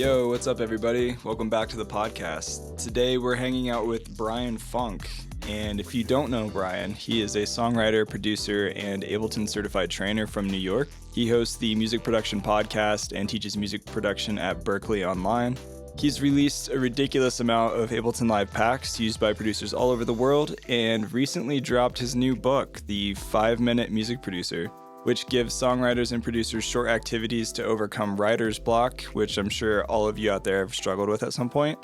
Yo, what's up, everybody? Welcome back to the podcast. Today we're hanging out with Brian Funk. And if you don't know Brian, he is a songwriter, producer, and Ableton Certified Trainer from New York. He hosts the music production podcast and teaches music production at Berklee Online. He's released a ridiculous amount of Ableton Live Packs used by producers all over the world, and recently dropped his new book, The 5-Minute Music Producer, which gives songwriters and producers short activities to overcome writer's block, which I'm sure all of you out there have struggled with at some point,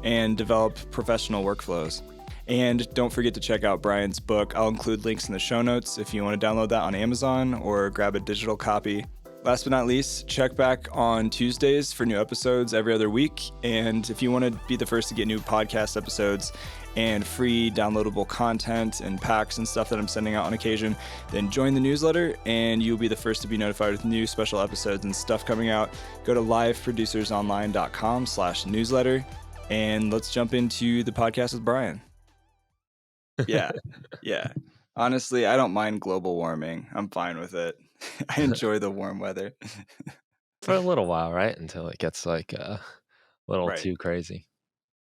and develop professional workflows. And don't forget to check out Brian's book. I'll include links in the show notes if you want to download that on Amazon or grab a digital copy. Last but not least, check back on Tuesdays for new episodes every other week. And if you want to be the first to get new podcast episodes and free downloadable content and packs and stuff that I'm sending out on occasion, then join the newsletter and you'll be the first to be notified with new special episodes and stuff coming out. Go to liveproducersonline.com/newsletter and let's jump into the podcast with Brian. Yeah. Honestly, I don't mind global warming. I'm fine with it. I enjoy the warm weather. For a little while, right? Until it gets like a little Right. too crazy.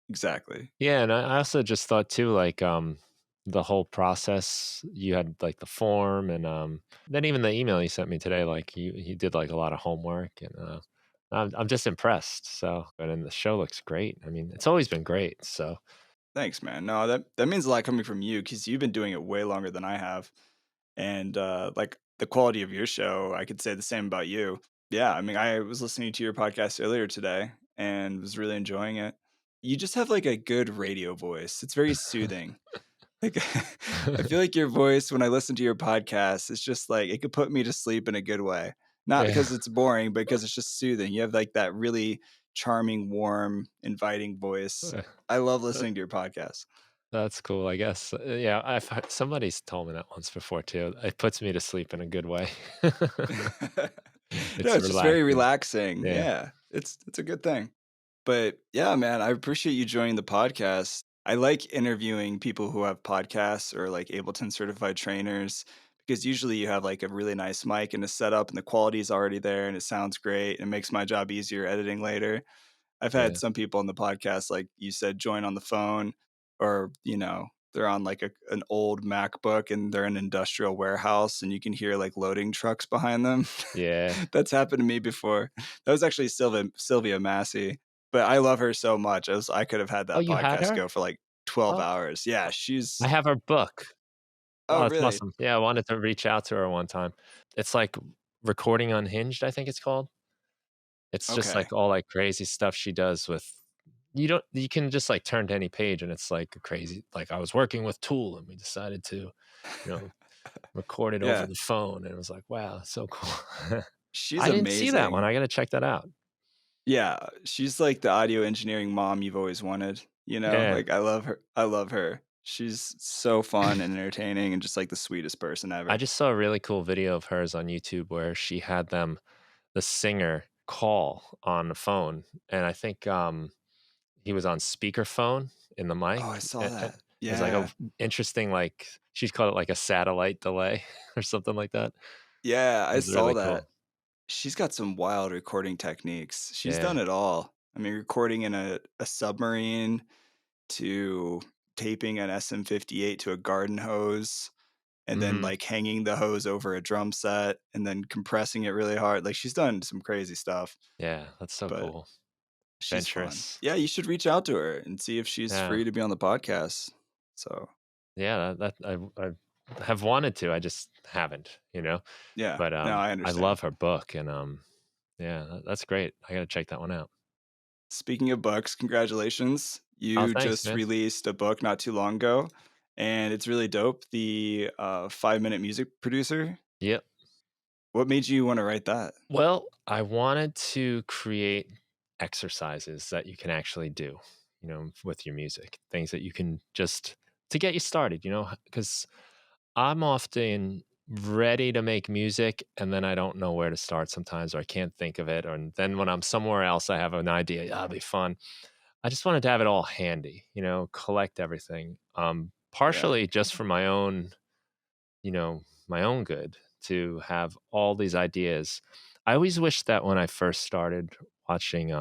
Exactly. Yeah, and I also just thought too, like the whole process. You had like the form, and then even the email you sent me today. Like he did like a lot of homework, and I'm just impressed. So, and then the show looks great. I mean, it's always been great. So Thanks, man. No, that means a lot coming from you because you've been doing it way longer than I have. And like the quality of your show, I could say the same about you. Yeah, I mean, I was listening to your podcast earlier today and was really enjoying it. You just have like a good radio voice. It's very soothing. Like I feel like your voice when I listen to your podcast, it's just like it could put me to sleep in a good way. Not yeah, because it's boring, but because it's just soothing. You have like that really charming, warm, inviting voice. I love listening to your podcast. that's cool. I guess. Yeah, somebody's told me that once before too. It puts me to sleep in a good way. No, It's it's just very relaxing. relaxing. Yeah. Yeah, it's a good thing. But yeah, man, I appreciate you joining the podcast. I like interviewing people who have podcasts or like Ableton certified trainers because usually you have like a really nice mic and a setup and the quality is already there and it sounds great and it makes my job easier editing later. I've had Yeah. some people on the podcast, like you said, join on the phone or, they're on like an old MacBook and they're in an industrial warehouse and you can hear like loading trucks behind them. Yeah. That's happened to me before. That was actually Sylvia Massey, but I love her so much. I could have had Oh, that you had podcast her? go for like 12 Oh, hours. Yeah, I have her book. oh, Oh, that's really? awesome. Yeah, I wanted to reach out to her one time. It's like Recording Unhinged, I think it's called. It's just Okay. like all like crazy stuff she does with you can just like turn to any page and it's like a crazy like I was working with Tool and we decided to, record it over Yeah, the phone and it was like, wow, that's so cool. she's I didn't see that amazing. one. I got to check that out. Yeah, she's like the audio engineering mom you've always wanted, Yeah. Like I love her. I love her. She's so fun and entertaining and just like the sweetest person I ever. just saw a really cool video of hers on YouTube where she had the singer call on the phone and I think he was on speakerphone in the Oh, I mic. saw that. It was like a Yeah. interesting, like she's called it like a satellite delay or something like that. Yeah, It I was saw really that. cool. She's got some wild recording techniques. She's Yeah. done it all. I mean, recording in a submarine to taping an SM58 to a garden hose and then Mhm. like hanging the hose over a drum set and then compressing it really hard. Like she's done some crazy stuff, Yeah, that's so but cool. she's fun. Adventurous. Yeah, you should reach out to her and see if she's Yeah. free to be on the podcast. So, Yeah, I have wanted to, I just haven't, yeah. But, No, I I understand. love her book and, yeah, that's great. I gotta check that one out. Speaking of books, congratulations. Oh, You thanks, just man. released a book not too long ago, and it's really dope. The 5-minute music producer. Yep. What made you want to write that? Well, I wanted to create exercises that you can actually do, with your music, things that you can just to get you started, because I'm often ready to make music and then I don't know where to start sometimes, or I can't think of it. And then when I'm somewhere else, I have an idea. Yeah, it'll be fun. I just wanted to have it all handy, collect everything. Yeah. Partially just for my own good to have all these ideas. I always wish that when I first started watching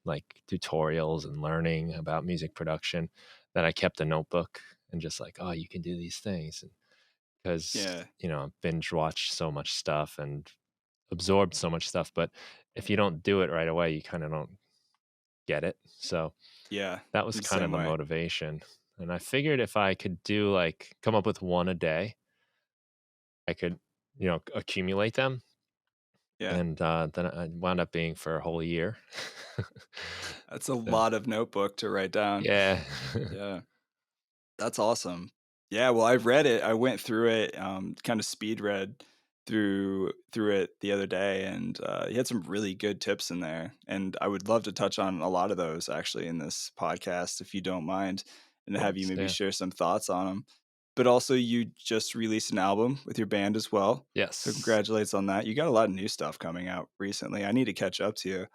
like tutorials and learning about music production that I kept a notebook and just like, oh, you can do these things. Because, Yeah. I've binge watched so much stuff and absorbed so much stuff. But if you don't do it right away, you kind of don't get it. So Yeah. that was I'm the kind of same the way. motivation. And I figured if I could do like come up with one a day, I could, accumulate them. Yeah. And then I wound up being for a whole year. That's a So, lot of notebook to write down. yeah. Yeah. That's awesome. Yeah, well, I've read it. I went through it, kind of speed read through it the other day, and he had some really good tips in there. And I would love to touch on a lot of those actually in this podcast, if you don't mind, and Of have you course. maybe Yeah. share some thoughts on them. But also, you just released an album with your band as well, so Yes. congratulates on that. You got a lot of new stuff coming out recently. I need to catch up to you.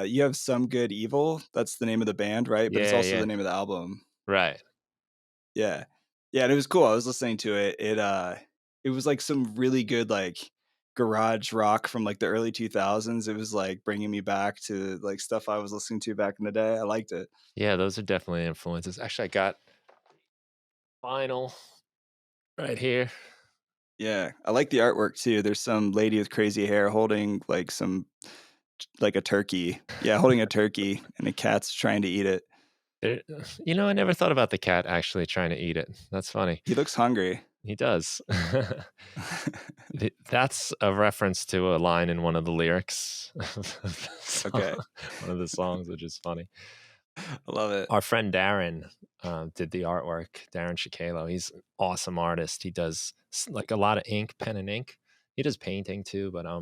You have Some Good Evil. That's the name of the band, right? But it's Yeah. also the Yeah. name of the album. Right. Yeah. Yeah, and it was cool. I was listening to it. It was like some really good like garage rock from like the early 2000s. It was like bringing me back to like stuff I was listening to back in the day. I liked it. Yeah. Those are definitely influences. Actually, I got vinyl right here. Yeah, I like the artwork too. There's some lady with crazy hair holding like a turkey. Yeah, holding a turkey and a cat's trying to eat it. There, I never thought about the cat actually trying to eat it. That's funny. He looks hungry. He does. That's a reference to a line in one of the lyrics of the Okay. one of the songs, which is funny. I love it. Our friend Darren did the artwork. Darren Shikalo. He's an awesome artist. He does like a lot of ink, pen and ink. He does painting too, but Yeah,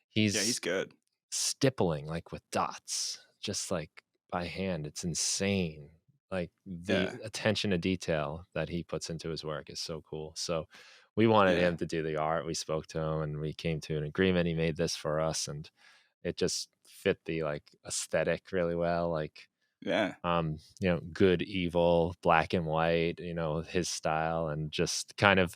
he's he's good. stippling like with dots, just like by hand. It's insane. Like the Yeah. attention to detail that he puts into his work is so cool. So we wanted Yeah. him to do the art. We spoke to him and we came to an agreement. He made this for us and it just fit the like aesthetic really well. Like Yeah. good, evil, black and white, his style and just kind of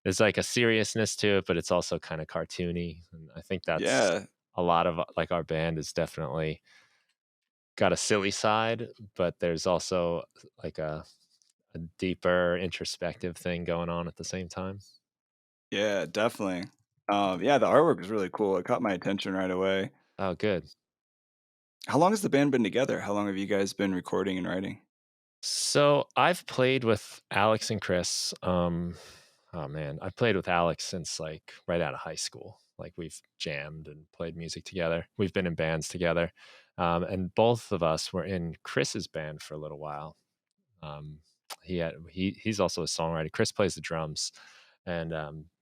there's like a seriousness to it, but it's also kind of cartoony. And I think that's Yeah. a lot of like our band is definitely got a silly side, but there's also like a deeper introspective thing going on at the same time. Yeah, definitely. Yeah, the artwork is really cool. It caught my attention right away. Oh, good. How long has the band been together? How long have you guys been recording and writing? So I've played with Alex and Chris. Oh man, I've played with Alex since like right out of high school. Like we've jammed and played music together. We've been in bands together, and both of us were in Chris's band for a little while. Um, he's also a songwriter. Chris plays the drums, and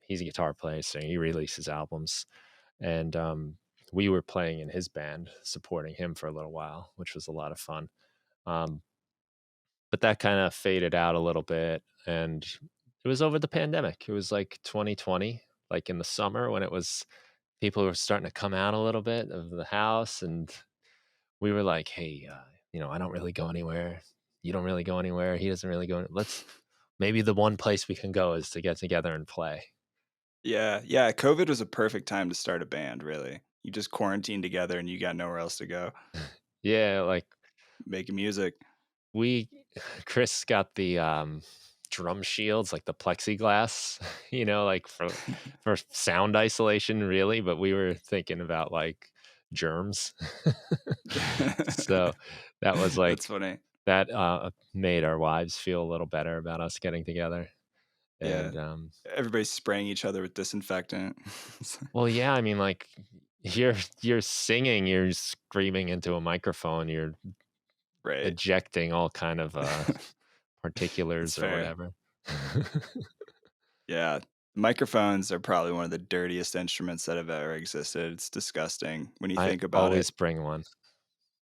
he's a guitar player, so he releases albums. And we were playing in his band, supporting him for a little while, which was a lot of fun. Um, but that kind of faded out a little bit, and it was over the pandemic. It was like 2020, like in the summer when it was people were starting to come out a little bit of the house, and we were like, "Hey, I don't really go anywhere. You don't really go anywhere. He doesn't really go. Let's maybe the one place we can go is to get together and play." Yeah, yeah. COVID was a perfect time to start a band, really. You just quarantined together and you got nowhere else to go. Yeah, like Making music. we Chris got the drum shields, like the plexiglass, like for sound isolation really, but we were thinking about like germs. So that was like That's funny. that made our wives feel a little better about us getting together. Yeah. And Everybody's spraying each other with disinfectant. well, yeah, I mean like you're singing, you're screaming into a microphone, you're Right. ejecting all kind of That's particulars or fair. whatever. Yeah. Microphones are probably one of the dirtiest instruments that have ever existed. It's disgusting when you I think about it. always bring one.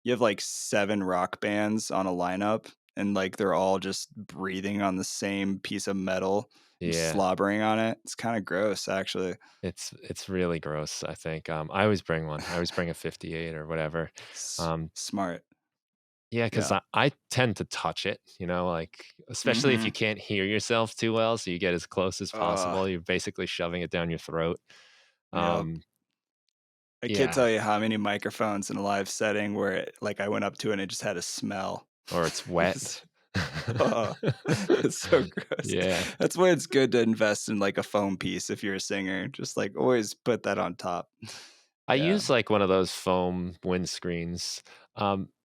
You have like 7 rock bands on a lineup, and like they're all just breathing on the same piece of metal and Yeah, slobbering on it. It's kind of gross, actually. it's really gross, I think. I always bring one. I always bring a 58 or whatever. Um, Smart. yeah, because Yeah. I tend to touch it, like especially if you Mhm. can't hear yourself too well, so you get as close as Uh, possible. You're basically shoving it down your throat. yep. Um, I can't Yeah. tell you how many microphones in a live setting where like I went up to it and it just had a smell. Or it's wet. It's oh, it's so gross. Yeah. That's why it's good to invest in like a foam piece if you're a singer. Just like always put that on top. I Yeah, use, like, one of those foam windscreens,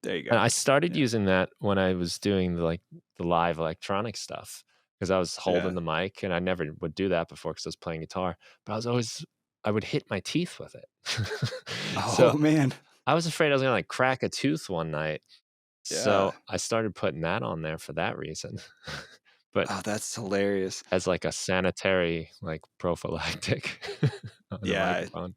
there you and go. I started Yeah, using that when I was doing the live electronic stuff because I was yeah. holding the mic, and I never would do that before because I was playing guitar, but I would hit my teeth with it. So, Oh man, I was afraid I was gonna, like, crack a tooth one night, yeah. so I started putting that on there for that reason. But Oh, that's hilarious. as, like, a sanitary, like, prophylactic on the Yeah, microphone.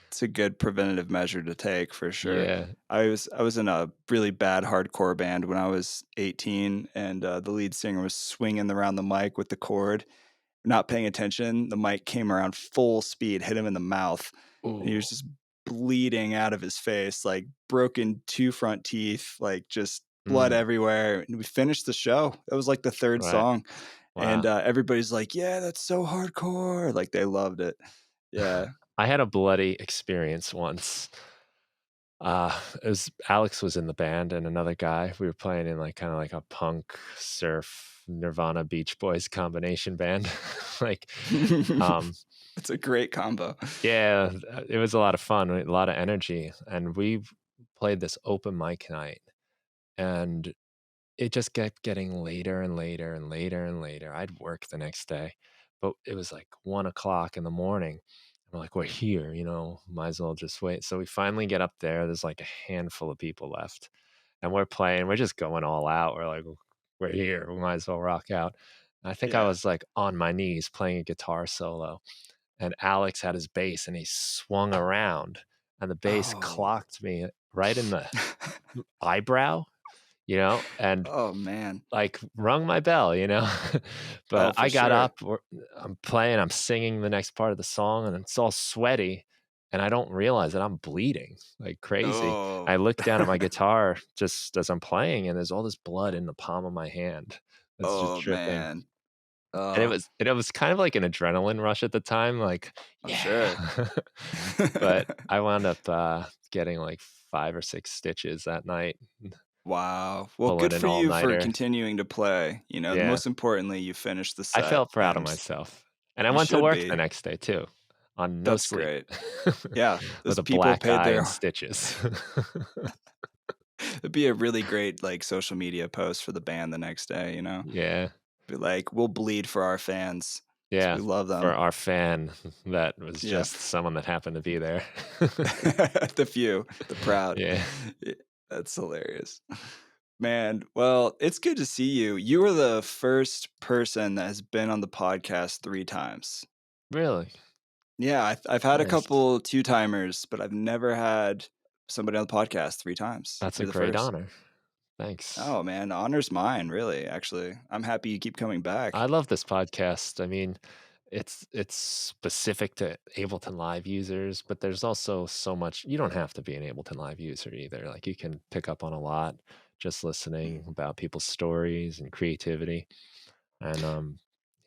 it's a good preventative measure to take for sure. Yeah. I was in a really bad hardcore band when I was 18, and the lead singer was swinging around the mic with the cord, not paying attention. The mic came around full speed, hit him in the mouth, and he Ooh, was just bleeding out of his face, like broken two front teeth, like just blood mm, everywhere. And we finished the show. It was like the third right. song, and Wow. everybody's like, "Yeah, that's so hardcore!" Like they loved it. Yeah, I had a bloody experience once. It was Alex was in the band and another guy. We were playing in like kinda like a punk, surf, Nirvana, Beach Boys combination band. Like, um, it's a great combo. yeah, it was a lot of fun, a lot of energy, and we played this open mic night, and it just kept getting later and later and later and later. I'd work the next day, but it was like 1 o'clock in the morning. I'm like, "We're here, might as well just wait." So we finally get up there, there's like a handful of people left, and we're playing, we're just going all out. We're like, "We're here, we might as well rock out." And I think I Yeah. was, like, on my knees playing a guitar solo, and Alex had his bass, and he swung around, and the bass Oh. clocked me right in the eyebrow, and Oh, man. like, rung my bell. Oh, But for I got sure. up, I'm playing, I'm singing the next part of the song, and it's all sweaty, and I don't realize that I'm bleeding like crazy. Oh. I look down at my guitar just as I'm playing, and there's all this blood in the palm of my hand that's just Oh, dripping. man. And it Oh, was and it was kind of like an adrenaline rush at the time, like, I'm "Yeah." sure. But I wound up, getting, like, 5 or 6 stitches that night, Wow. Well, pulling good an for you for all-nighter. continuing to play. Yeah. Most importantly, you finished the I set, felt proud of and myself, and I you went to should work the be. next day too, on no That's sleep, great. Yeah, with those a people black paid eye and their stitches. it'd be a really great, like, social media post for the band the next day, you know? Yeah, Be like, "We'll bleed for our fans because yeah, we love for them." our fan that was Yeah. just someone that happened to be there. The few, the proud. Yeah. Y That's hilarious. Man, well, it's good to see you. You were the first person that has been on the podcast 3 times. Really? Yeah, I've had a Nice. couple two-timers, but I've never had somebody on the podcast 3 times. That's a You're the great first. honor. Thanks. Oh, man, honor's mine, really, actually. I'm happy you keep coming I back. love this podcast. I mean, it's specific to Ableton Live users, but there's also so much you don't have to be an Ableton Live user either. Like, you can pick up on a lot just listening about people's stories and creativity. And,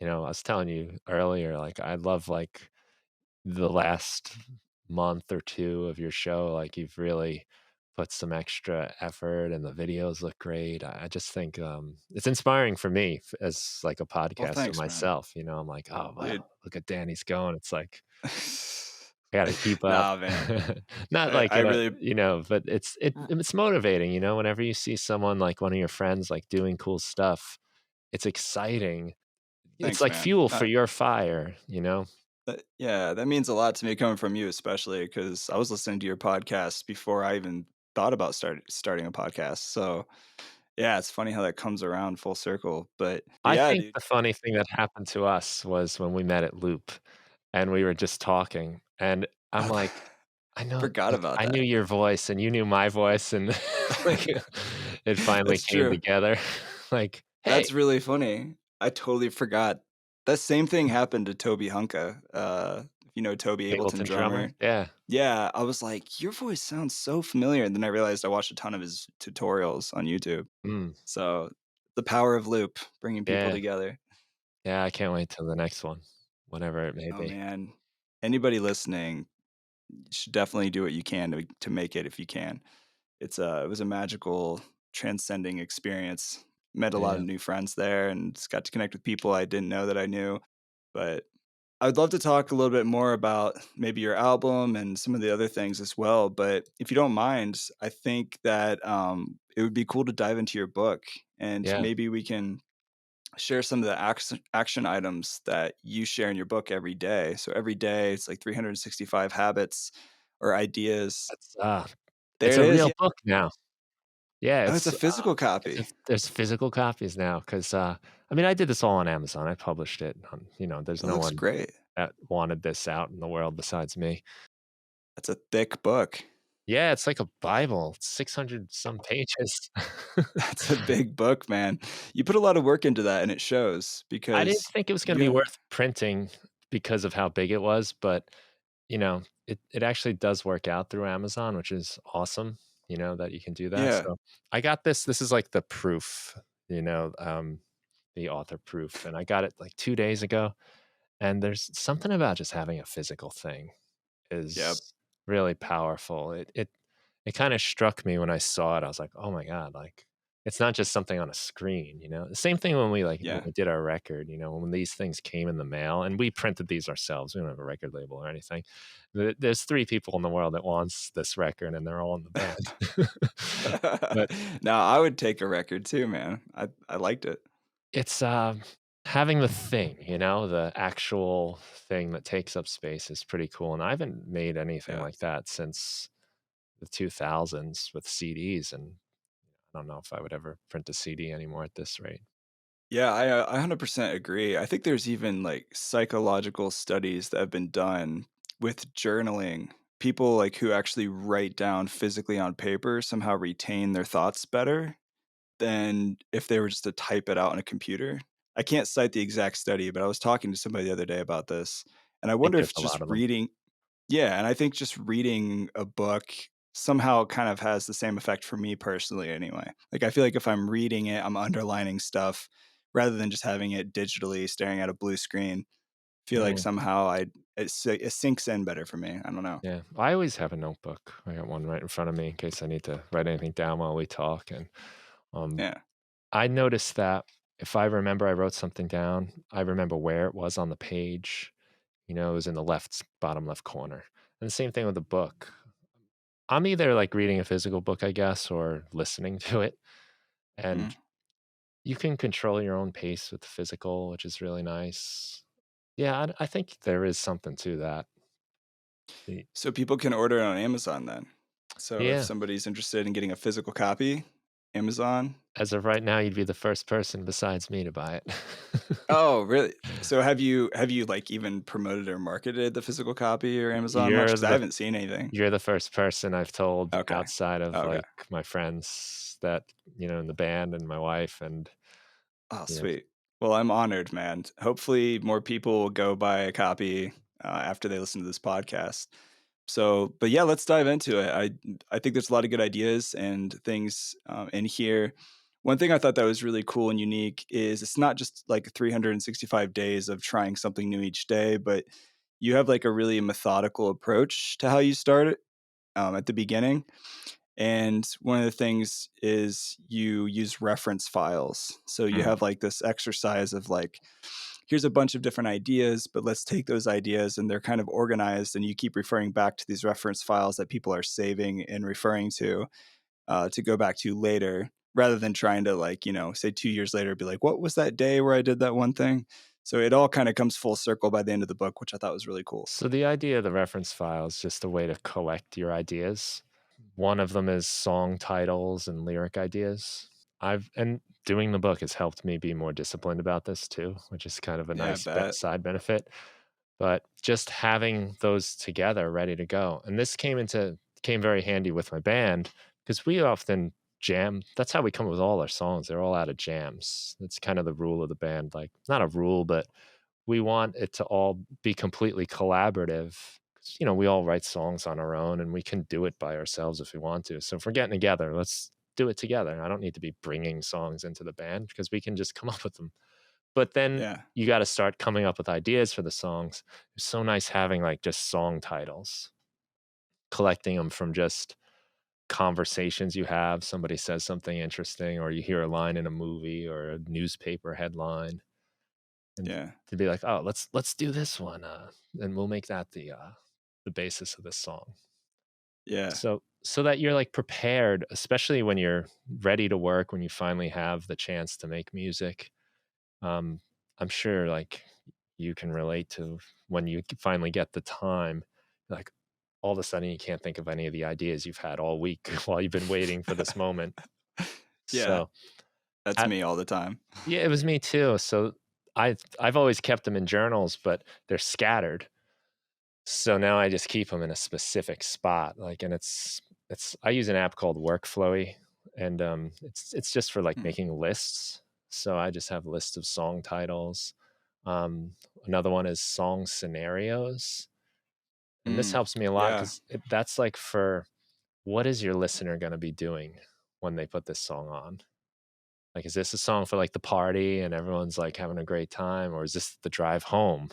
I was telling you earlier, like, I love, like, the last month or 2 of your show, like, you've really put some extra effort and the videos look great. I just think, it's inspiring for me as, like, a Well, podcaster thanks, man. myself, I'm like, "Oh, Dude. wow, look at Danny's going." It's like, I gotta keep up. Nah, man. Not like I in a really but it's motivating, whenever you see someone, like one of your friends, like, doing cool stuff, it's exciting. It's thanks, like man. fuel for your fire. Yeah, that means a lot to me coming from you, especially because I was listening to your podcast before I even thought about starting a podcast. So yeah, it's funny how that comes around full circle. But I yeah, think dude. the funny thing that happened to us was when we met at Loop, and we were just talking, and I'm like, I know Forgot like, about I knew that. your voice and you knew my voice, and, like, it finally That's came true. together. Like, "Hey, That's really funny. I totally forgot. That same thing happened to Toby Hunka. If you know Toby Ableton Ableton drummer?" drummer. Yeah. Yeah, I was like, your voice sounds so familiar. And then I realized I watched a ton of his tutorials on YouTube. Mm. So the power of Loop, bringing people Yeah. together. Yeah, I can't wait till the next one, whatever it may Oh be. man. Anybody listening, you should definitely do what you can to make it if you can. It was a magical, transcending experience. Met a lot of Yeah. new friends there and just got to connect with people I didn't know that I knew. But I'd love to talk a little bit more about maybe your album and some of the other things as well. But if you don't mind, I think that it would be cool to dive into your book and Yeah. maybe we can share some of the action items that you share in your book every day. So every day it's like 365 habits or ideas. That's, There it's it a is. real Yeah. book now. Yeah, Oh, it's a physical copy. there's physical copies now 'cause, I mean, I did this all on Amazon. I published it on there's It no looks one great. that wanted this out in the world besides me. That's a thick book. Yeah, it's like a Bible, 600 some pages. That's a big book, man. You put a lot of work into that and it shows I didn't because think it was gonna be yeah, worth printing because of how big it was, but, it actually does work out through Amazon, which is awesome, that you can do that, yeah, so I got this is like the proof, the author proof, and I got it, like, 2 days ago, and there's something about just having a physical thing yep, is really powerful. It kinda struck me when I saw it, I was like, "Oh my god," like, it's not just something on a screen, you know? The same thing when when yeah. we did our record, when these things came in the mail, and we printed these ourselves, we don't have a record label or anything. There's 3 people in the world that wants this record, and they're all in the band. But Now I would take a record too, man. I liked it. it's, having the thing, the actual thing that takes up space is pretty cool, and I haven't made anything Yeah. like that since the 2000s with CDs, and I don't know if I would ever print a CD anymore at this rate. Yeah, I 100% agree. I think there's even like psychological studies that have been done with journaling. People like who actually write down physically on paper somehow retain their thoughts better than if they were just to type it out on a computer. I can't cite the exact study, but I was talking to somebody the other day about this. And I I think wonder there's if a just lot of them. reading, yeah, and I think just reading a book somehow kind of has the same effect for me personally anyway. Like I feel like if I'm reading it, I'm underlining stuff rather than just having it digitally staring at a blue screen. Feel like Yeah, somehow it sinks in better for me. I don't know. yeah. I always have a notebook. I got one right in front of me in case I need to write anything down while we talk, and, um, Yeah. I noticed that if I remember I wrote something down, I remember where it was on the page, it was in the bottom left corner, and the same thing with the book. I'm either, like, reading a physical book, I guess, or listening to it, Mhm. and you can control your own pace with the physical, which is really nice. Yeah, I think there is something to that. The So people can order it on Amazon then. So if Yeah, somebody's interested in getting a physical copy, Amazon. as of right now, you'd be the first person besides me to buy it. Oh, really? So have you like even promoted or marketed the physical copy or Amazon much? You're Because I the haven't seen anything. you're the first person I've told Okay. outside of, Okay. like, my friends that, in the band and my wife and, Oh, you know sweet. Well, I'm honored, man. Hopefully, more people will go buy a copy after they listen to this podcast. So, but yeah, let's dive into it. I think there's a lot of good ideas and things in here. One thing I thought that was really cool and unique is it's not just like 365 days of trying something new each day, but you have like a really methodical approach to how you start it at the beginning. And one of the things is you use reference files. So you Mm. have like this exercise of like, here's a bunch of different ideas, but let's take those ideas and they're kind of organized. And you keep referring back to these reference files that people are saving and referring to go back to later, rather than trying to like, say 2 years later, be like, what was that day where I did that one thing? So it all kind of comes full circle by the end of the book, which I thought was really cool. So the idea of the reference file is just a way to collect your ideas. One of them is song titles and lyric ideas. And doing the book has helped me be more disciplined about this too, which is kind of a Yeah, I nice bet. side benefit. But just having those together ready to go. And this came very handy with my band because we often jam. That's how we come up with all our songs. They're all out of jams. That's kind of the rule of the band. Like not a rule, but we want it to all be completely collaborative. 'Cause, we all write songs on our own and we can do it by ourselves if we want to. So if we're getting together, let's do it together. I don't need to be bringing songs into the band because we can just come up with them. But then Yeah. you got to start coming up with ideas for the songs. It's so nice having like just song titles. collecting them from just conversations you have. Somebody says something interesting, or you hear a line in a movie or a newspaper headline, and Yeah. to be like, "Oh, let's do this one, and we'll make that the basis of this song." Yeah. So that you're, like, prepared, especially when you're ready to work, when you finally have the chance to make music. Um, I'm sure, like, you can relate to when you finally get the time, like, all of a sudden, you can't think of any of the ideas you've had all week while you've been waiting for this moment. Yeah. So, That's at me all the time. yeah, it was me too. So, I've always kept them in journals, but they're scattered. So now I just keep them in a specific spot, like, and it's I use an app called Workflowy, and, it's just for, like, Hmm. making lists. So I just have lists of song titles. Um, Another one is song scenarios, and this Mm. helps me a lot Yeah. 'cause that's, like, for what is your listener gonna be doing when they put this song on? Like, is this a song for, like, the party and everyone's, like, having a great time, or is this the drive home?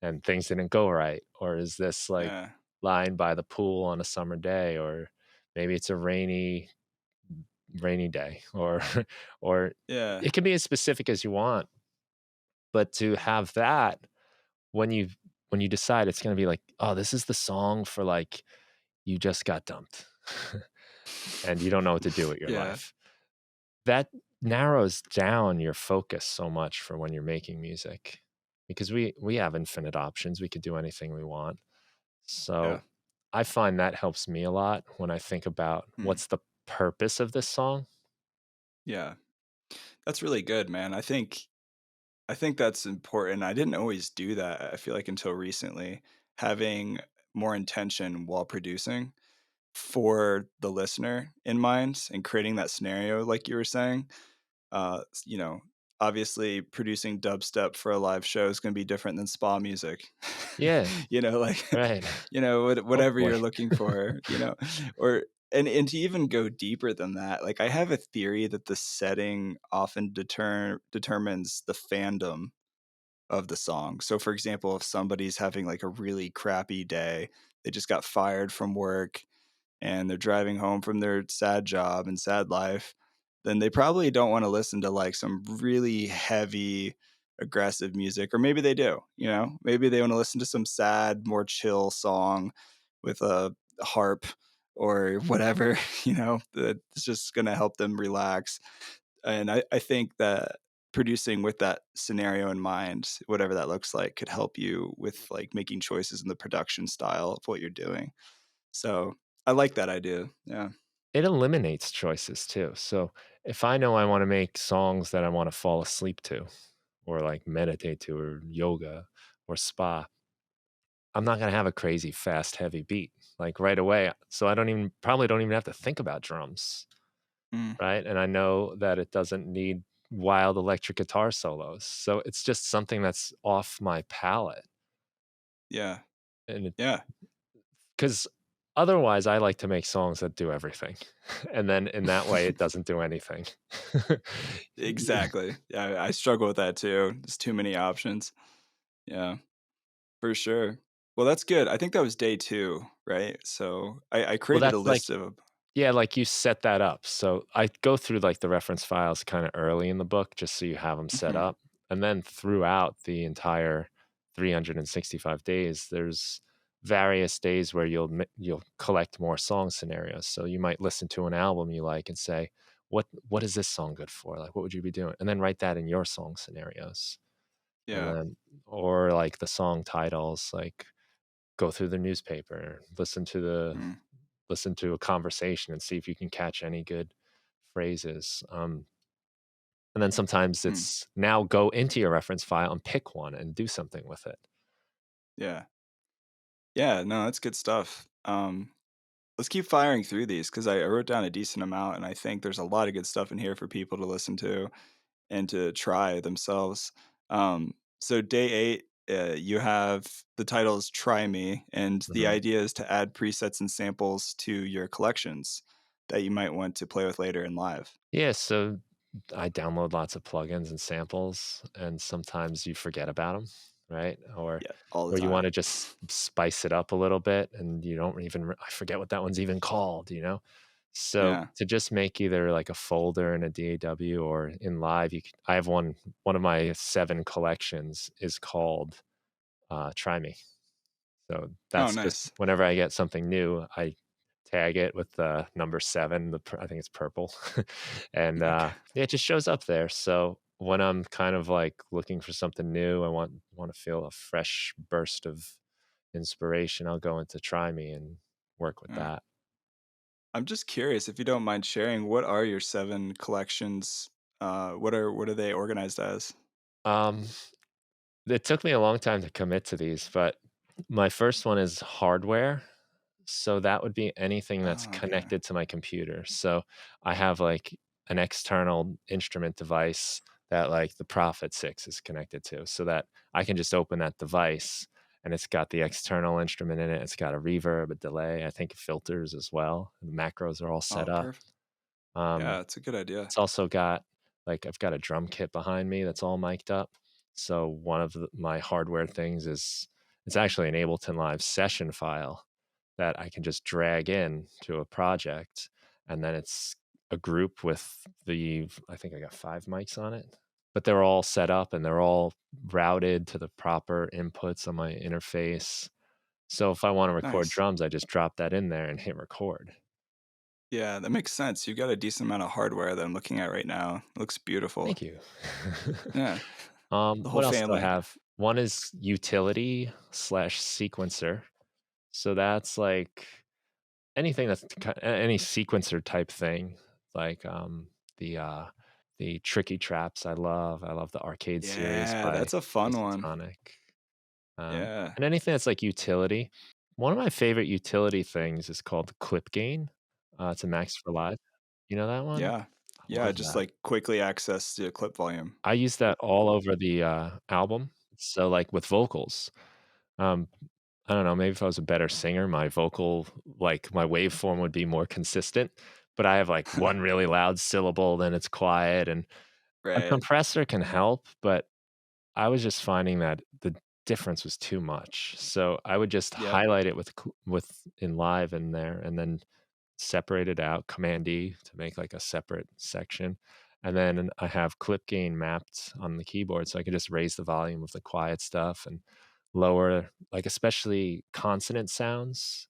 And things didn't go right? Or is this like Yeah. lying by the pool on a summer day? Or maybe it's a rainy day, or or Yeah. it can be as specific as you want, but to have that when you decide it's gonna be like, "Oh, this is the song for, like, you just got dumped, and you don't know what to do with your Yeah. life." That narrows down your focus so much for when you're making music, because we have infinite options, we could do anything we want. Yeah. So, I find that helps me a lot when I think about Hmm. what's the purpose of this song. Yeah. That's really good, man. I think that's important. I didn't always do that. I feel like until recently, having more intention while producing for the listener in mind and creating that scenario, like you were saying. You know, obviously producing dubstep for a live show is going to be different than spa music. Yeah, Like, right. whatever Hopefully. you're looking for, or and to even go deeper than that, like I have a theory that the setting often determines the fandom of the song. So for example, if somebody's having like a really crappy day, they just got fired from work and they're driving home from their sad job and sad life, then they probably don't want to listen to like some really heavy, aggressive music. Or maybe they do, maybe they want to listen to some sad, more chill song with a harp or whatever, that's just going to help them relax. And I think that producing with that scenario in mind, whatever that looks like, could help you with like making choices in the production style of what you're doing. So I like that idea. Yeah. It eliminates choices too. So, if I know I wanna make songs that I wanna fall asleep to, or, like, meditate to, or yoga, or spa, I'm not gonna have a crazy fast, heavy beat, like, right away, so I don't even have to think about drums. Mm, Right? And I know that it doesn't need wild electric guitar solos. So it's just something that's off my palette. yeah. And Yeah. because otherwise, I like to make songs that do everything. And then in that way, it doesn't do anything. Yeah. Exactly. Yeah, I struggle with that too. There's too many options. Yeah, for sure. Well, that's good. I think that was day 2, right? So I Well, created a that's like, list of. yeah, like you set that up. So I go through like the reference files kind of early in the book just so you have them set Mhm. up. And then throughout the entire 365 days, there's various days where you'll collect more song scenarios. So you might listen to an album you like and say, what is this song good for? Like, what would you be doing? And then write that in your song scenarios. And Yeah. then, or like the song titles, like go through the newspaper, Mm, listen to a conversation and see if you can catch any good phrases. And then sometimes mm. it's now go into your reference file and pick one and do something with it. Yeah. Yeah, no, that's good stuff. Let's keep firing through these because I wrote down a decent amount, and I think there's a lot of good stuff in here for people to listen to and to try themselves. So day 8, you have the title is "Try Me," and the Mhm. idea is to add presets and samples to your collections that you might want to play with later in live. Yeah, so I download lots of plugins and samples, and sometimes you forget about them. right? Or Yeah, all the you want time. to just spice it up a little bit and you don't even I forget what that one's even called, you know? So Yeah. to just make either like a folder in a DAW or in Live, I have one of my 7 collections is called Try Me. So Oh, that's just nice. whenever I get something new, I tag it with the number 7, I think it's purple. And, Okay. yeah, it just shows up there. So when I'm kind of, like, looking for something new, I wanna feel a fresh burst of inspiration, I'll go into Try Me and work with Yeah. that. I'm just curious if you don't mind sharing, what are your 7 collections? What are they organized as? Um, it took me a long time to commit to these, but my first one is hardware. So that would be anything that's Oh, okay. connected to my computer. So I have like an external instrument device that like the Prophet 6 is connected to so that I can just open that device and it's got the external instrument in it. It's got a reverb, a delay, I think filters as well. The macros are all Oh, set up. perfect. Um, Yeah, it's a good idea. it's also got like I've got a drum kit behind me that's all mic'd up. So one of my hardware things is it's actually an Ableton Live session file that I can just drag in to a project, and then it's a group with I think I got 5 mics on it, but they're all set up and they're all routed to the proper inputs on my interface. So if I wanna record Nice. drums, I just drop that in there and hit record. Yeah, that makes sense. You've got a decent amount of hardware that I'm looking at right now. It looks beautiful. Thank you. Yeah, the whole What else do I family. have? One is utility/sequencer. So that's like anything that's any sequencer type thing, like, the Tricky Traps I love the arcade series Yeah, by that's a fun one. Isotonic, Yeah. and anything that's like utility. One of my favorite utility things is called Clip Gain, it's a Max for Live. You know that one? Yeah. I Yeah, love just, that. like, quickly access the clip volume. I use that all over the, album, so, like, with vocals, um, I don't know, maybe if I was a better singer, my vocal like, my waveform would be more consistent, but I have, like, one really loud syllable, then it's quiet, and a Right. compressor can help, but I was just finding that the difference was too much, so I would just Yep. highlight it with in Live in there, and then separate it out, Command D to make, like, a separate section, and then I have clip gain mapped on the keyboard, so I can just raise the volume of the quiet stuff and lower like, especially consonant sounds,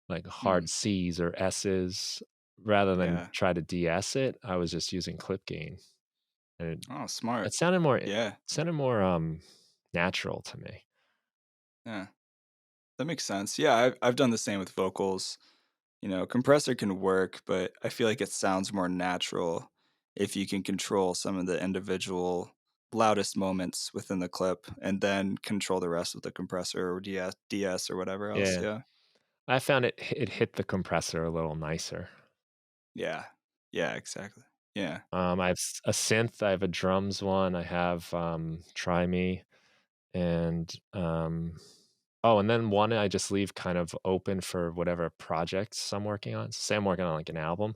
like Mm. hard Cs or S's, rather than Yeah. try to de-ess it, I was just using clip gain, and Oh, smart. it Yeah. sounded more, natural to me. Yeah. That makes sense. Yeah, I've done the same with vocals. Compressor can work, but I feel like it sounds more natural if you can control some of the individual loudest moments within the clip and then control the rest with the compressor or DS or whatever else. Yeah, Yeah. I found it hit the compressor a little nicer. Yeah. Yeah, exactly. Yeah. I have a synth, I have a drums one, I have, Try Me, and, oh, and then one I just leave kind of open for whatever projects I'm working on. Say I'm working on, like, an album.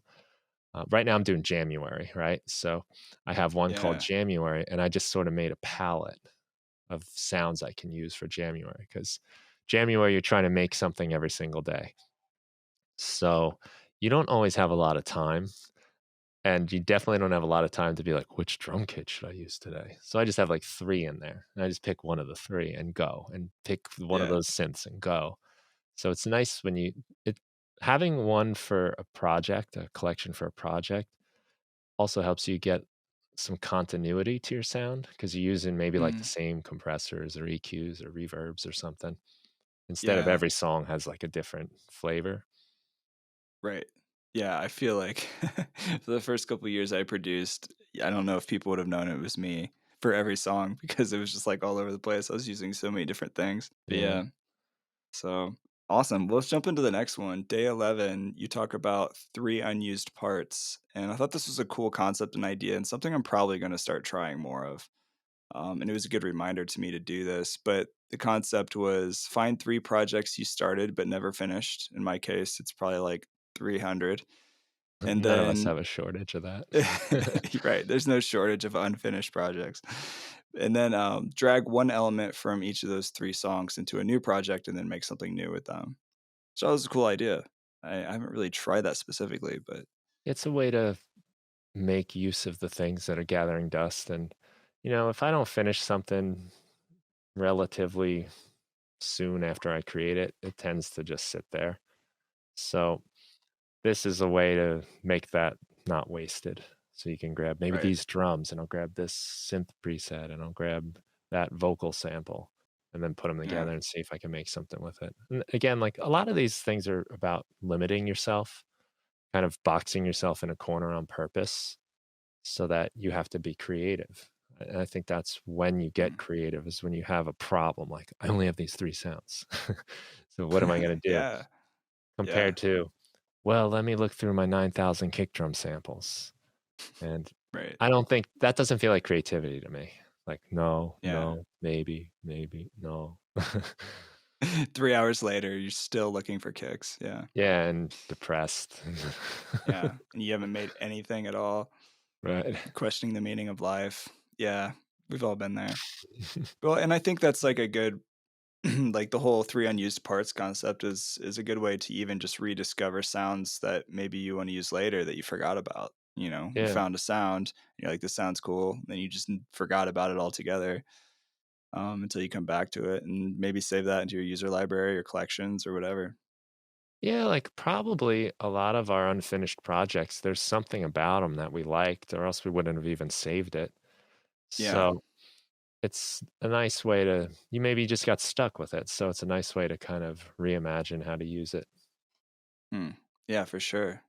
Right now I'm doing January, right? So, I have one called Yeah. January, and I just sorta made a palette of sounds I can use for January because January, you're trying to make something every single day. So, you don't always have a lot of time. And you definitely don't have a lot of time to be like, "Which drum kit should I use today?" So I just have, like, 3 in there, and I just pick one of the 3 and go, and pick one of Yeah. those synths and go. So it's nice when it having one for a project, a collection for a project, also helps you get some continuity to your sound because 'cause you're using maybe, like, the Mm. same compressors or EQs or reverbs or something, instead of Yeah. every song has, like, a different flavor. Right. Yeah, I feel like for the first couple years I produced, I don't know if people would have known it was me for every song because it was just like all over the place. I was using so many different things. But Yeah. yeah, so awesome. Well, let's jump into the next one. Day 11, you talk about 3 unused parts. And I thought this was a cool concept and idea and something I'm probably going to start trying more of. And it was a good reminder to me to do this. But the concept was find 3 projects you started but never finished. In my case, it's probably like 300. And None of us then have a shortage of that. right, there's no shortage of unfinished projects. and then drag one element from each of those three songs into a new project and then make something new with them. So that was a cool idea. I haven't really tried that specifically, but It's a way to make use of the things that are gathering dust. And, if I don't finish something relatively soon after I create it, it tends to just sit there. So this is a way to make that not wasted. So you can grab maybe right. these drums and I'll grab this synth preset and I'll grab that vocal sample and then put them Yeah. together and see if I can make something with it. And again, like a lot of these things are about limiting yourself, kind of boxing yourself in a corner on purpose so that you have to be creative. And I think that's when you get Mm. creative is when you have a problem. Like, I only have these three sounds. So what am I going to do? Yeah. Yeah. Compared to, well, let me look through my 9,000 kick drum samples. And Right. I don't think that doesn't feel like creativity to me. Like, no, Yeah. no, maybe, maybe, no. 3 hours later, you're still looking for kicks. Yeah. Yeah, and depressed. Yeah. And you haven't made anything at all. Right. You're questioning the meaning of life. Yeah. We've all been there. Well, and I think that's like a good like the whole three unused parts concept is a good way to even just rediscover sounds that maybe you want to use later that you forgot about. You Yeah. found a sound, you're like, this sounds cool, then you just forgot about it altogether, until you come back to it and maybe save that into your user library or collections or whatever. Yeah, like probably a lot of our unfinished projects, there's something about them that we liked, or else we wouldn't have even saved it. Yeah. So it's a nice way to, you maybe just got stuck with it. So it's a nice way to kind of reimagine how to use it. Hmm. Yeah, for sure.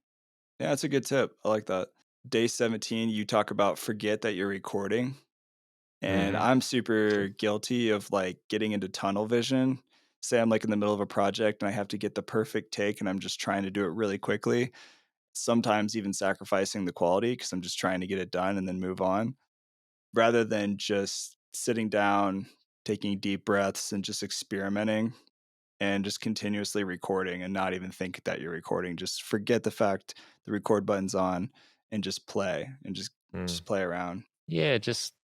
Yeah, that's a good tip. I like that. Day 17, you talk about forget that you're recording. And Hmm. I'm super guilty of like getting into tunnel vision. Say I'm like in the middle of a project and I have to get the perfect take and I'm just trying to do it really quickly. Sometimes even sacrificing the quality because I'm just trying to get it done and then move on rather than just sitting down, taking deep breaths and just experimenting and just continuously recording and not even think that you're recording. Just forget the fact the record button's on and just play and just play around. Yeah, just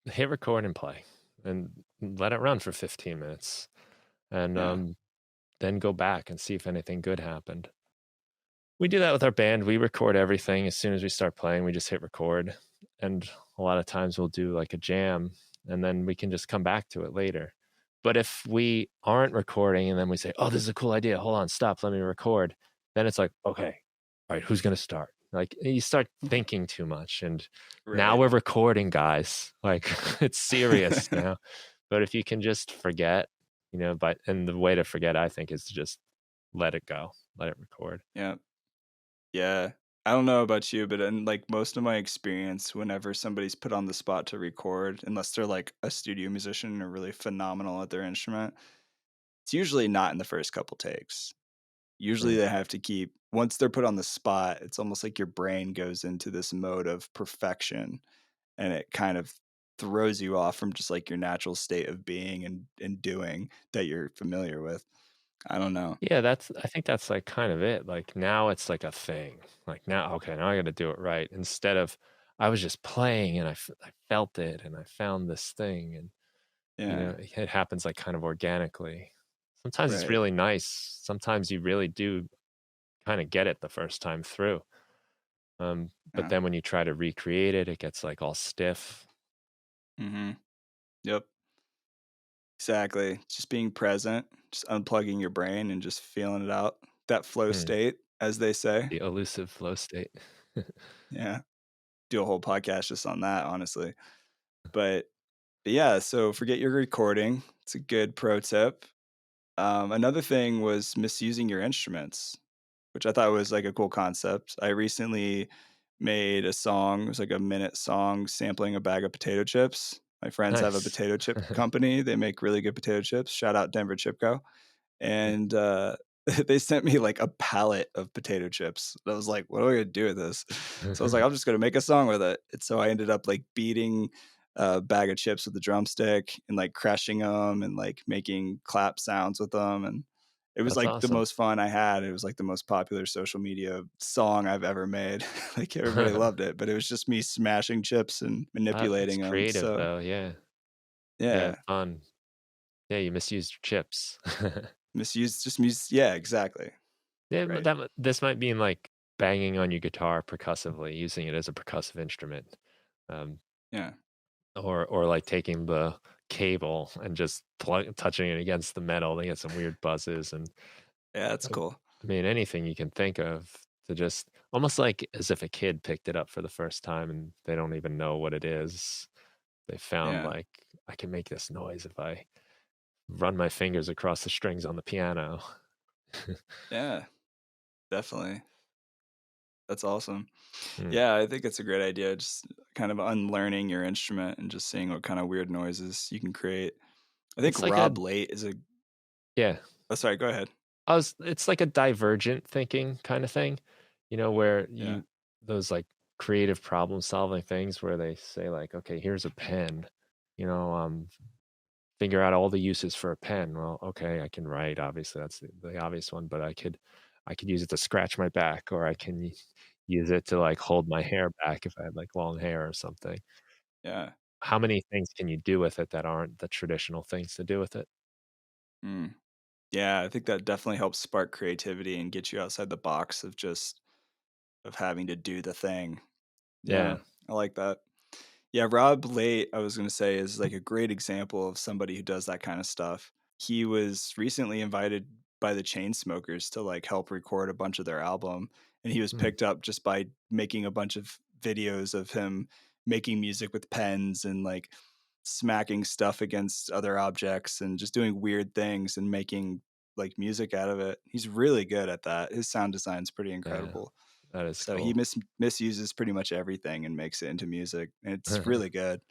hit record and play and let it run for 15 minutes and Yeah. then go back and see if anything good happened. We do that with our band. We record everything. As soon as we start playing, we just hit record. And a lot of times we'll do like a jam and then we can just come back to it later. But if we aren't recording and then we say, oh, this is a cool idea. Hold on, stop, let me record. Then it's like, okay, all right, who's going to start? Like you start thinking too much. And now Right. we're recording, guys. Like it's serious now. But if you can just forget, and the way to forget, I think, is to just let it go, let it record. Yeah. Yeah. I don't know about you, but in like most of my experience, whenever somebody's put on the spot to record, unless they're like a studio musician or really phenomenal at their instrument, it's usually not in the first couple takes. Usually Mm. they have to keep, once they're put on the spot, it's almost like your brain goes into this mode of perfection and it kind of throws you off from just like your natural state of being and doing that you're familiar with. I don't know. Yeah, I think that's, like, kind of it, like, now it's like a thing, like, now, "Okay, now I gotta do it right," instead of, I was just playing and I felt it and I found this thing and, Yeah. it happens, like, kind of organically. Sometimes it's Right. really nice, sometimes you really do kinda get it the first time through, but Yeah. then when you try to recreate it, it gets, like, all stiff. Mm-hmm. Yep. Exactly. Just being present, just unplugging your brain and just feeling it out. That flow Mm, state, as they say. the elusive flow state. Yeah. Do a whole podcast just on that, honestly. But, but yeah, so forget your recording. It's a good pro tip. Another thing was misusing your instruments, which I thought was like a cool concept. I recently made a song, it was like a minute song sampling a bag of potato chips. My friends have a Nice. potato chip company. They make really good potato chips. Shout out Denver Chip Co. And they sent me like a pallet of potato chips. I was like, what am I gonna do with this? So I was like, I'm just gonna make a song with it. And so I ended up like beating a bag of chips with the drumstick and like crushing them and like making clap sounds with them. And it was That's like the awesome. most fun I had. It was like the most popular social media song I've ever made. Like everybody loved it, but it was just me smashing chips and manipulating them. It's creative So though, yeah. Yeah, Yeah. fun. Yeah, you misused your chips. Misuse just mus yeah, exactly. Yeah, but Right. this might mean, like, banging on your guitar percussively, using it as a percussive instrument, um, Yeah. or, like, taking the cable and just touching it against the metal to get some weird buzzes, and, Yeah, that's uh, cool. I mean, anything you can think of to just almost like as if a kid picked it up for the first time and they don't even know what it is. They found, Yeah. like, "I can make this noise if I run my fingers across the strings on the piano." Yeah, definitely. That's awesome. Mm. Yeah, I think it's a great idea, just kind of unlearning your instrument and just seeing what kind of weird noises you can create. I think It's like a Rob Late is a Yeah. oh, sorry, go ahead. It's like a divergent thinking kinda thing, where Yeah. those, like, creative problem-solving things where they say, like, "Okay, here's a pen," you know, figure out all the uses for a pen. Well, okay, I can write, obviously, that's the obvious one, but I could use it to scratch my back, or I can use it to, like, hold my hair back if I had, like, long hair or something. Yeah. How many things can you do with it that aren't the traditional things to do with it? Mm. Yeah, I think that definitely helps spark creativity and get you outside the box of just of having to do the thing. Yeah, Yeah. I like that. Yeah, Rob Late, I was gonna say, is like a great example of somebody who does that kind of stuff. He was recently invited by the Chainsmokers to like help record a bunch of their album, and he was Mm, picked up just by making a bunch of videos of him making music with pens and like smacking stuff against other objects and just doing weird things and making like music out of it. He's really good at that. His sound design's pretty yeah. incredible. That is So he cool. misuses pretty much everything and makes it into music. And it's really good.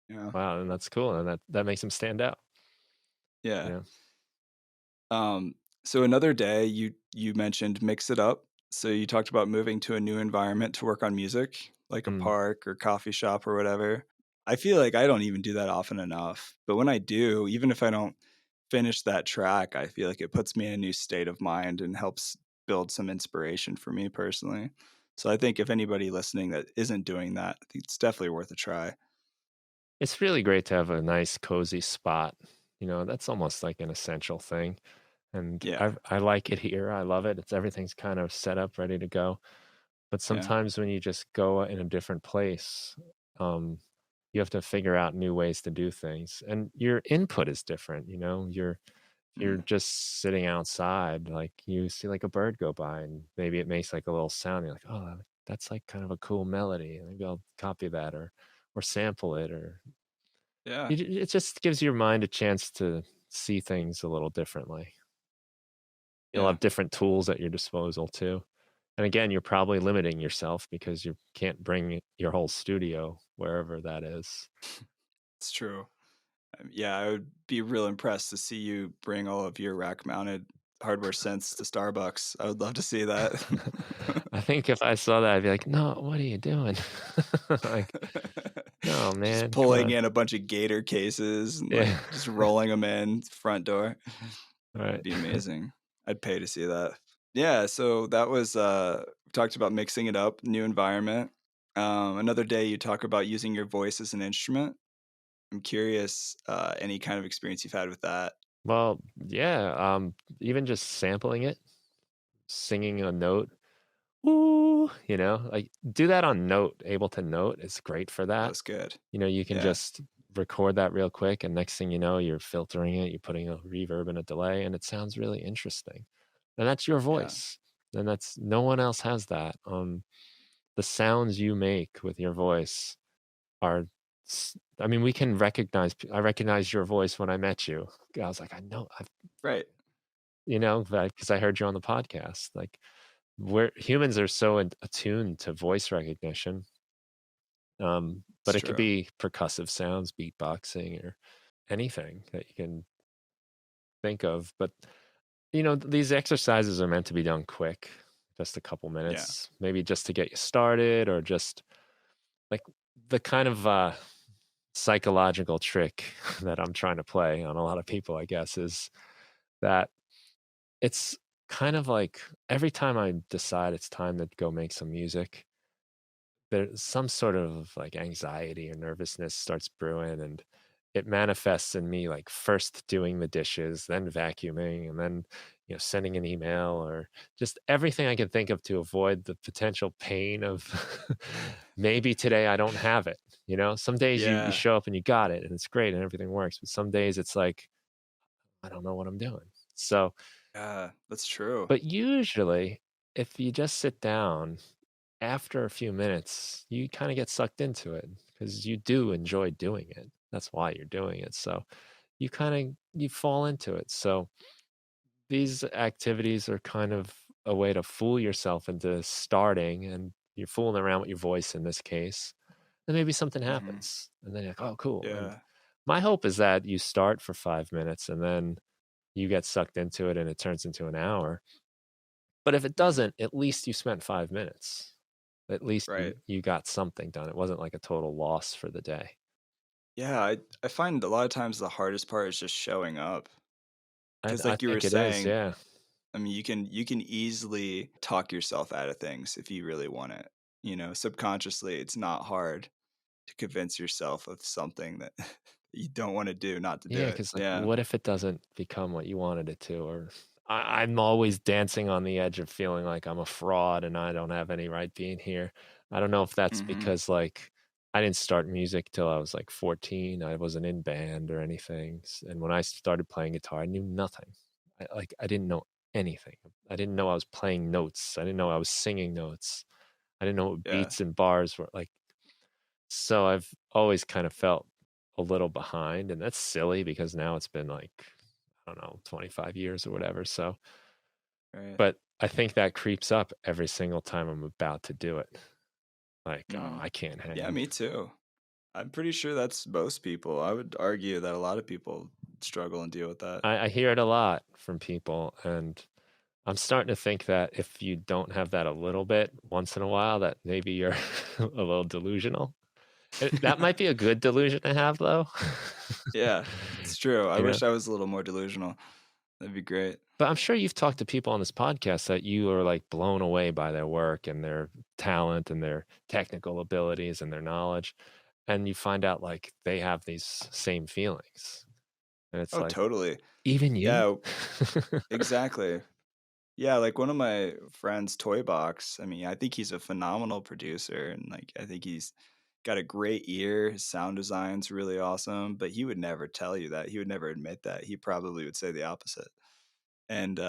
Yeah. Wow, and that's cool, and that makes him stand out, you Yeah. know? Um, so another day you mentioned mix it up. So you talked about moving to a new environment to work on music, like a Mm. park or coffee shop or whatever. I feel like I don't even do that often enough. But when I do, even if I don't finish that track, I feel like it puts me in a new state of mind and helps build some inspiration for me personally. So I think if anybody listening that isn't doing that, I think it's definitely worth a try. It's really great to have a nice cozy spot, that's almost like an essential thing, and Yeah. I like it here, I love it, everything's kind of set up, ready to go, but Yeah. sometimes when you just go in a different place, um, you have to figure out new ways to do things, and your input is different, you're Mm. just sitting outside, like, you see, like, a bird go by, and maybe it makes, like, a little sound, you're like, "Oh, that's, like, kind of a cool melody, maybe I'll copy that or sample it," or Yeah. it just gives your mind a chance to see things a little differently. You'll Yeah. have different tools at your disposal too, and again, you're probably limiting yourself because you can't bring your whole studio wherever that is. It's true. Yeah, I would be real impressed to see you bring all of your rack-mounted hardware synths to Starbucks. I would love to see that. I think if I saw that, I'd be like, "No, what are you doing?" Like, "No, Just man, come pulling on." in a bunch of Gator cases and, like, Yeah. just rolling them in front door. That'd Right. be amazing. I'd pay to see that. Yeah, so that was, we talked about mixing it up, new environment. Another day you talk about using your voice as an instrument. I'm curious, any kind of experience you've had with that. Well, yeah, even just sampling it, singing a note, "Ooh," like, do that on Note. Ableton Note is great for That that. was good. You can Yeah, just record that real quick, and next thing you know, you're filtering it, you're putting a reverb and a delay, and it sounds really interesting. And that's your yeah, voice, and that's no one else has that. The sounds you make with your voice are I mean, we can recognize I recognized your voice when I met you. I was like, "I know I've" right. because I heard you on the podcast. Like, we're humans are so attuned to voice recognition, It's but it could true. be percussive sounds, beatboxing, or anything that you can think of. But, these exercises are meant to be done quick, just a couple Yeah, minutes, maybe just to get you started, or just like the kind of psychological trick that I'm trying to play on a lot of people, I guess, is that it's kind of like every time I decide it's time to go make some music, there's some sort of like anxiety or nervousness starts brewing, and it manifests in me like first doing the dishes, then vacuuming, and then sending an email or just everything I can think of to avoid the potential pain of maybe today I don't have it. Some days you Yeah. show up and you got it and it's great and everything works, but some days it's like I don't know what I'm doing. So, Yeah, that's true. but usually if you just sit down after a few minutes, you kind of get sucked into it because you do enjoy doing it. That's why you're doing it. So you fall into it. So these activities are kind of a way to fool yourself into starting, and you're fooling around with your voice in this case. Then maybe something Hmm. happens and then you're like, oh, cool. And Yeah. my hope is that you start for 5 minutes and then you get sucked into it and it turns into an hour. But if it Hmm. doesn't, at least you spent 5 minutes. At least Right. you got something done. It wasn't like a total loss for the day. Yeah, I find a lot of times the hardest part is just showing up. Because I like you were think it is, saying, yeah. I mean, you can easily talk yourself out of things if you really want it. Subconsciously, it's not hard to convince yourself of something that you don't want to do, not to do Yeah, it. because like, Yeah. what if it doesn't become what you wanted it to? Or I'm always dancing on the edge of feeling like I'm a fraud and I don't have any right being here. I don't know if that's Hmm. because, like, I didn't start music till I was, like, 14. I wasn't in band or anything, and when I started playing guitar, I knew nothing. I didn't know anything. I didn't know I was playing notes. I didn't know I was singing notes. I didn't know what Yeah. beats and bars were like. So I've always kind of felt a little behind, and that's silly because now it's been like, I don't know, 25 years or whatever. So, Right. but I think that creeps up every single time I'm about to do it. Like, oh, Hmm. I can't Yeah, hang. me too. I'm pretty sure that's most people. I would argue that a lot of people struggle and deal with that. I hear it a lot from people, and I'm starting to think that if you don't have that a little bit once in a while, that maybe you're a little delusional. That might be a good delusion to have, though. Yeah, it's true. I you know? wish I was a little more delusional. That'd be great. But I'm sure you've talked to people on this podcast that you are like blown away by their work and their talent and their technical abilities and their knowledge. And you find out like they have these same feelings. And it's Oh, like, totally. even you? Yeah, exactly. Yeah, like one of my friends, Toy Box. I mean, I think he's a phenomenal producer, and like I think he's got a great ear. His sound design's really awesome, but he would never tell you that. He would never admit that. He probably would say the opposite. And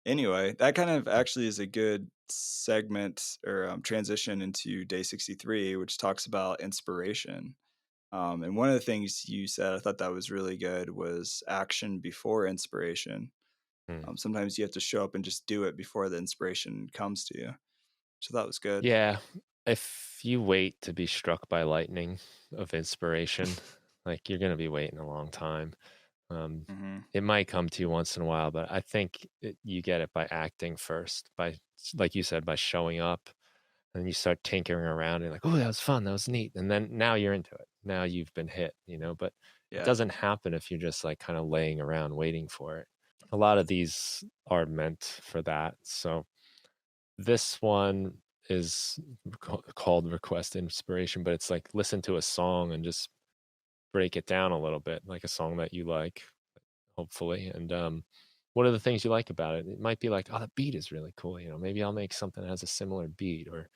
anyway, that kind of actually is a good segment or transition into day 63, which talks about inspiration. And one of the things you said, I thought that was really good, was action before inspiration. Hmm. Sometimes you have to show up and just do it before the inspiration comes to you. So that was good. Yeah. If you wait to be struck by lightning of inspiration, like you're going to be waiting a long time. Um, Hmm. it might come to you once in a while, but I think you get it by acting first, by, like you said, by showing up. And you start tinkering around and like, oh, that was fun, that was neat. And then now you're into it. Now you've been hit. But it Yeah. doesn't happen if you're just like kind of laying around waiting for it. A lot of these are meant for that. So this one is called request inspiration, but it's like listen to a song and just break it down a little bit, like a song that you like, hopefully. And what are the things you like about it? It might be like, oh, the beat is really cool. Maybe I'll make something that has a similar beat, or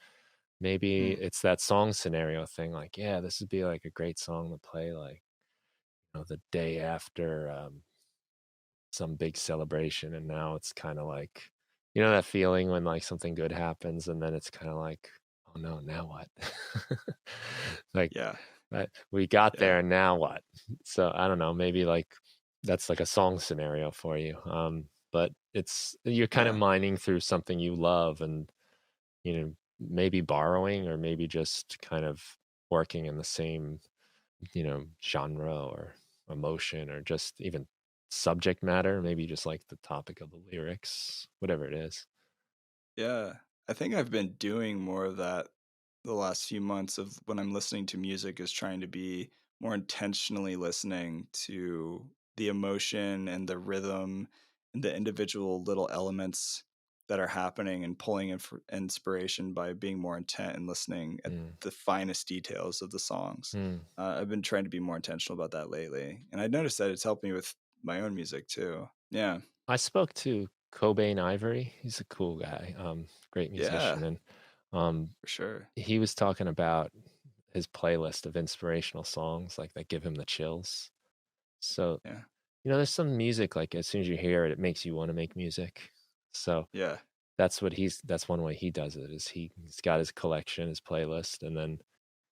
maybe Mm. it's that song scenario thing, like, yeah, this would be like a great song to play, like, the day after some big celebration. And now it's kind of like, that feeling when like something good happens and then it's kind of like, oh no, now what? Like, Yeah. we got Yeah. there, and now what? So I don't know, maybe like that's like a song scenario for you. But you're kind of Yeah. mining through something you love and maybe borrowing or maybe just kind of working in the same, genre or emotion or just even subject matter, maybe just like the topic of the lyrics, whatever it is. Yeah. I think I've been doing more of that the last few months of when I'm listening to music, is trying to be more intentionally listening to the emotion and the rhythm and the individual little elements that are happening and pulling inspiration by being more intent and listening at Mm, the finest details of the songs. mm. I've been trying to be more intentional about that lately, and I noticed that it's helped me with my own music too. Yeah, I spoke to Cobain Ivory. He's a cool guy, great yeah, musician, and um, for sure. he was talking about his playlist of inspirational songs, like, that give him the chills. So, Yeah, there's some music, like, as soon as you hear it, it makes you wanna make music. So, yeah, that's one way he does it, is he's got his collection, his playlist, and then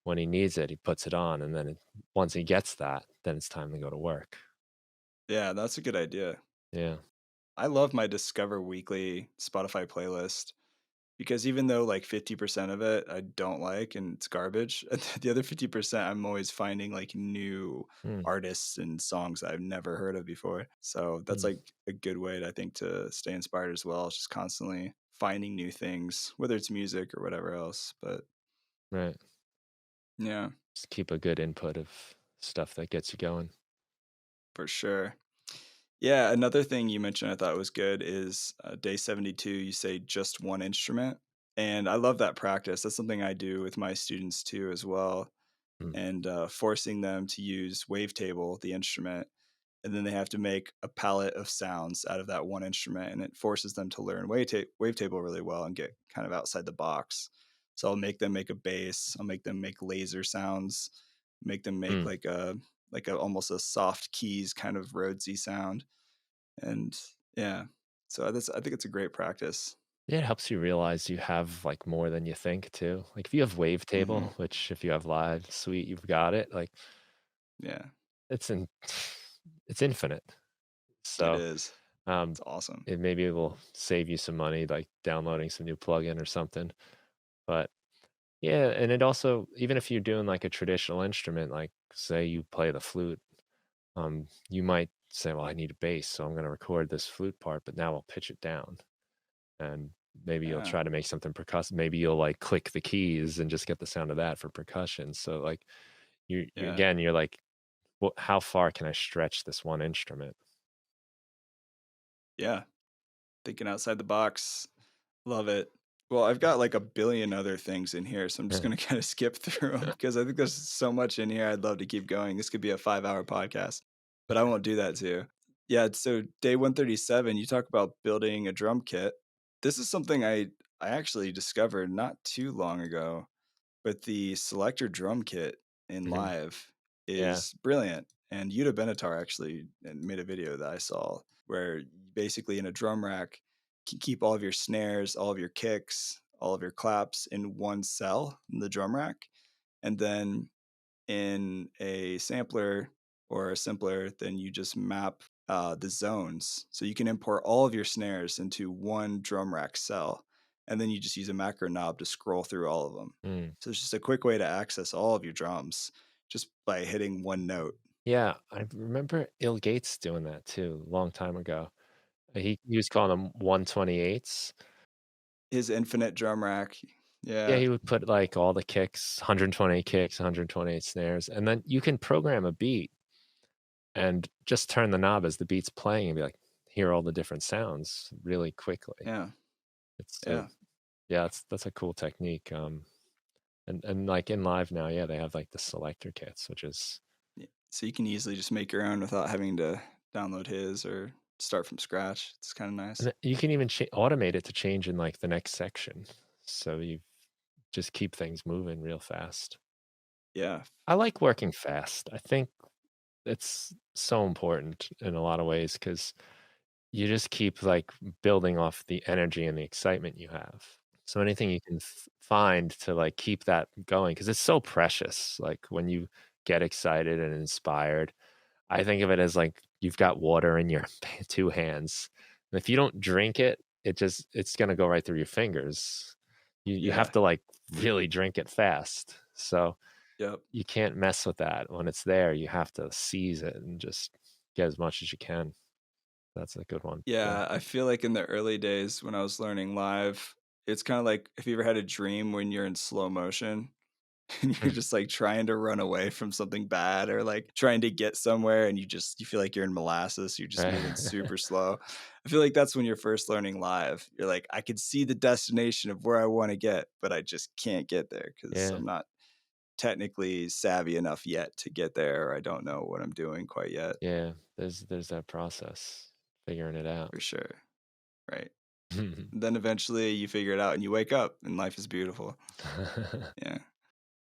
when he needs it, he puts it on, and then once he gets that, then it's time to go to work. yeah. That's a good idea. Yeah. I love my Discover Weekly Spotify playlist because even though like 50% of it I don't like and it's garbage, the other 50% I'm always finding like new Mm, artists and songs I've never heard of before. So that's mm, like a good way to, I think, to stay inspired as well. It's just constantly finding new things, whether it's music or whatever else. But right. yeah, Just keep a good input of stuff that gets you going. for sure. Yeah, another thing you mentioned I thought was good is day 72, you say just one instrument. And I love that practice. That's something I do with my students too, as well. Mm, And forcing them to use wavetable, the instrument, and then they have to make a palette of sounds out of that one instrument, and it forces them to learn wavetable really well and get kind of outside the box. So I'll make them make a bass, I'll make them make laser sounds, make them make mm. like a almost a soft keys kind of Rhodesy sound, and yeah. So that's I think it's a great practice. Yeah, it helps you realize you have, like, more than you think too. Like, if you have Hmm. wavetable, which if you have live, sweet, you've got it, like, Yeah, it's in it's infinite. it So, is. um, It's awesome. it maybe will save you some money, like downloading some new plugin or something. But yeah, and it also, even if you're doing like a traditional instrument, like say you play the flute, you might say, "Well, I need a bass, so I'm gonna record this flute part, but now I'll pitch it down." And maybe you'll Yeah, try to make something percussive. Maybe you'll like click the keys and just get the sound of that for percussion. So like you yeah, again, you're like, well, how far can I stretch this one instrument? yeah. Thinking outside the box. Love it. Well, I've got like a billion other things in here, so I'm just going to kind of skip through them because I think there's so much in here. I'd love to keep going. This could be a 5 hour podcast, but I won't do that to you. Yeah. So day 137, you talk about building a drum kit. This is something I actually discovered not too long ago, but the selector drum kit in Mhm. Live Yeah. is brilliant. And Yuta Benatar actually made a video that I saw where basically in a drum rack can keep all of your snares, all of your kicks, all of your claps in one cell in the drum rack. And then in a sampler or a simpler, then you just map the zones. So you can import all of your snares into one drum rack cell, and then you just use a macro knob to scroll through all of them. Mm. So it's just a quick way to access all of your drums just by hitting one note. Yeah, I remember Ill Gates doing that too a long time ago. He was calling them 128s. His infinite drum rack. Yeah, Yeah. he would put like all the kicks, 128 kicks, 128 snares, and then you can program a beat and just turn the knob as the beat's playing and be like, hear all the different sounds really quickly. Yeah. It's so Yeah. yeah, that's a cool technique. And like in live now, yeah, they have like the selector kits, which is Yeah. So you can easily just make your own without having to download his or start from scratch. It's kind of nice. and you can even automate it to change in like the next section. So you just keep things moving real fast. Yeah. I like working fast. I think it's so important in a lot of ways because you just keep like building off the energy and the excitement you have. So anything you can find to like keep that going because it's so precious. Like when you get excited and inspired, I think of it as like you've got water in your two hands. And if you don't drink it, it's gonna go right through your fingers. You have Yeah. to like really drink it fast. So Yep. you can't mess with that. When it's there, you have to seize it and just get as much as you can. That's a good one. Yeah. Yeah, I feel like in the early days when I was learning live, it's kind of like if you ever had a dream when you're in slow motion and you're Mm. just like trying to run away from something bad or like trying to get somewhere and you feel like you're in molasses, you're just moving super slow. I feel like that's when you're first learning live. You're like, I can see the destination of where I want to get, but I just can't get there because Yeah, I'm not technically savvy enough yet to get there. Or I don't know what I'm doing quite yet, yeah. There's that process, figuring it out. for sure. Right. And then eventually you figure it out and you wake up and life is beautiful. Yeah.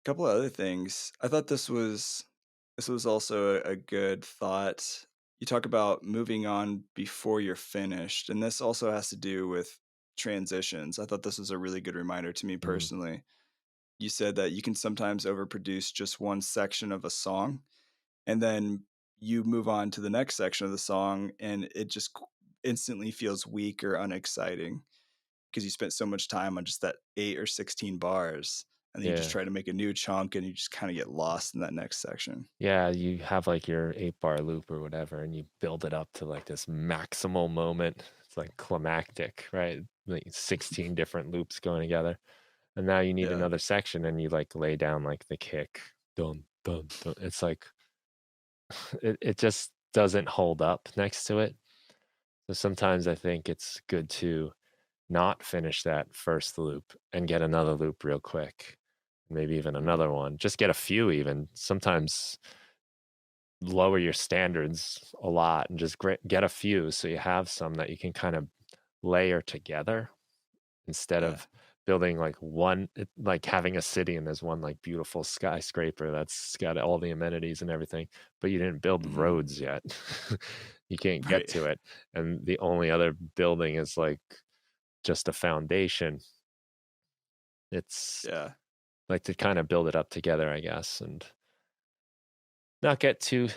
Couple of other things. I thought this was also a good thought. You talk about moving on before you're finished, and this also has to do with transitions. I thought this was a really good reminder to me Mm, personally. You said that you can sometimes overproduce just one section of a song, and then you move on to the next section of the song, and it just instantly feels weak or unexciting because you spent so much time on just that 8 or 16 bars, and then you just yeah. try to make a new chunk and you just kind of get lost in that next section. Yeah, you have, like, your 8-bar loop or whatever, and you build it up to, like, this maximal moment. It's, like, climactic, right? Like, 16 different loops going together, and now you need Yeah. another section, and you, like, lay down, like, the kick. Dun, dun, dun. It's like it just doesn't hold up next to it. So sometimes I think it's good to not finish that first loop and get another loop real quick, maybe even Mm. another one. Just get a few even. Sometimes lower your standards a lot and just get a few so you have some that you can kind of layer together instead Yeah. of building like one like having a city and there's one like beautiful skyscraper that's got all the amenities and everything, but you didn't build Mhm. roads yet. You can't get Right. to it, and the only other building is like just a foundation. It's Yeah. like to kind of build it up together, I guess, and not get too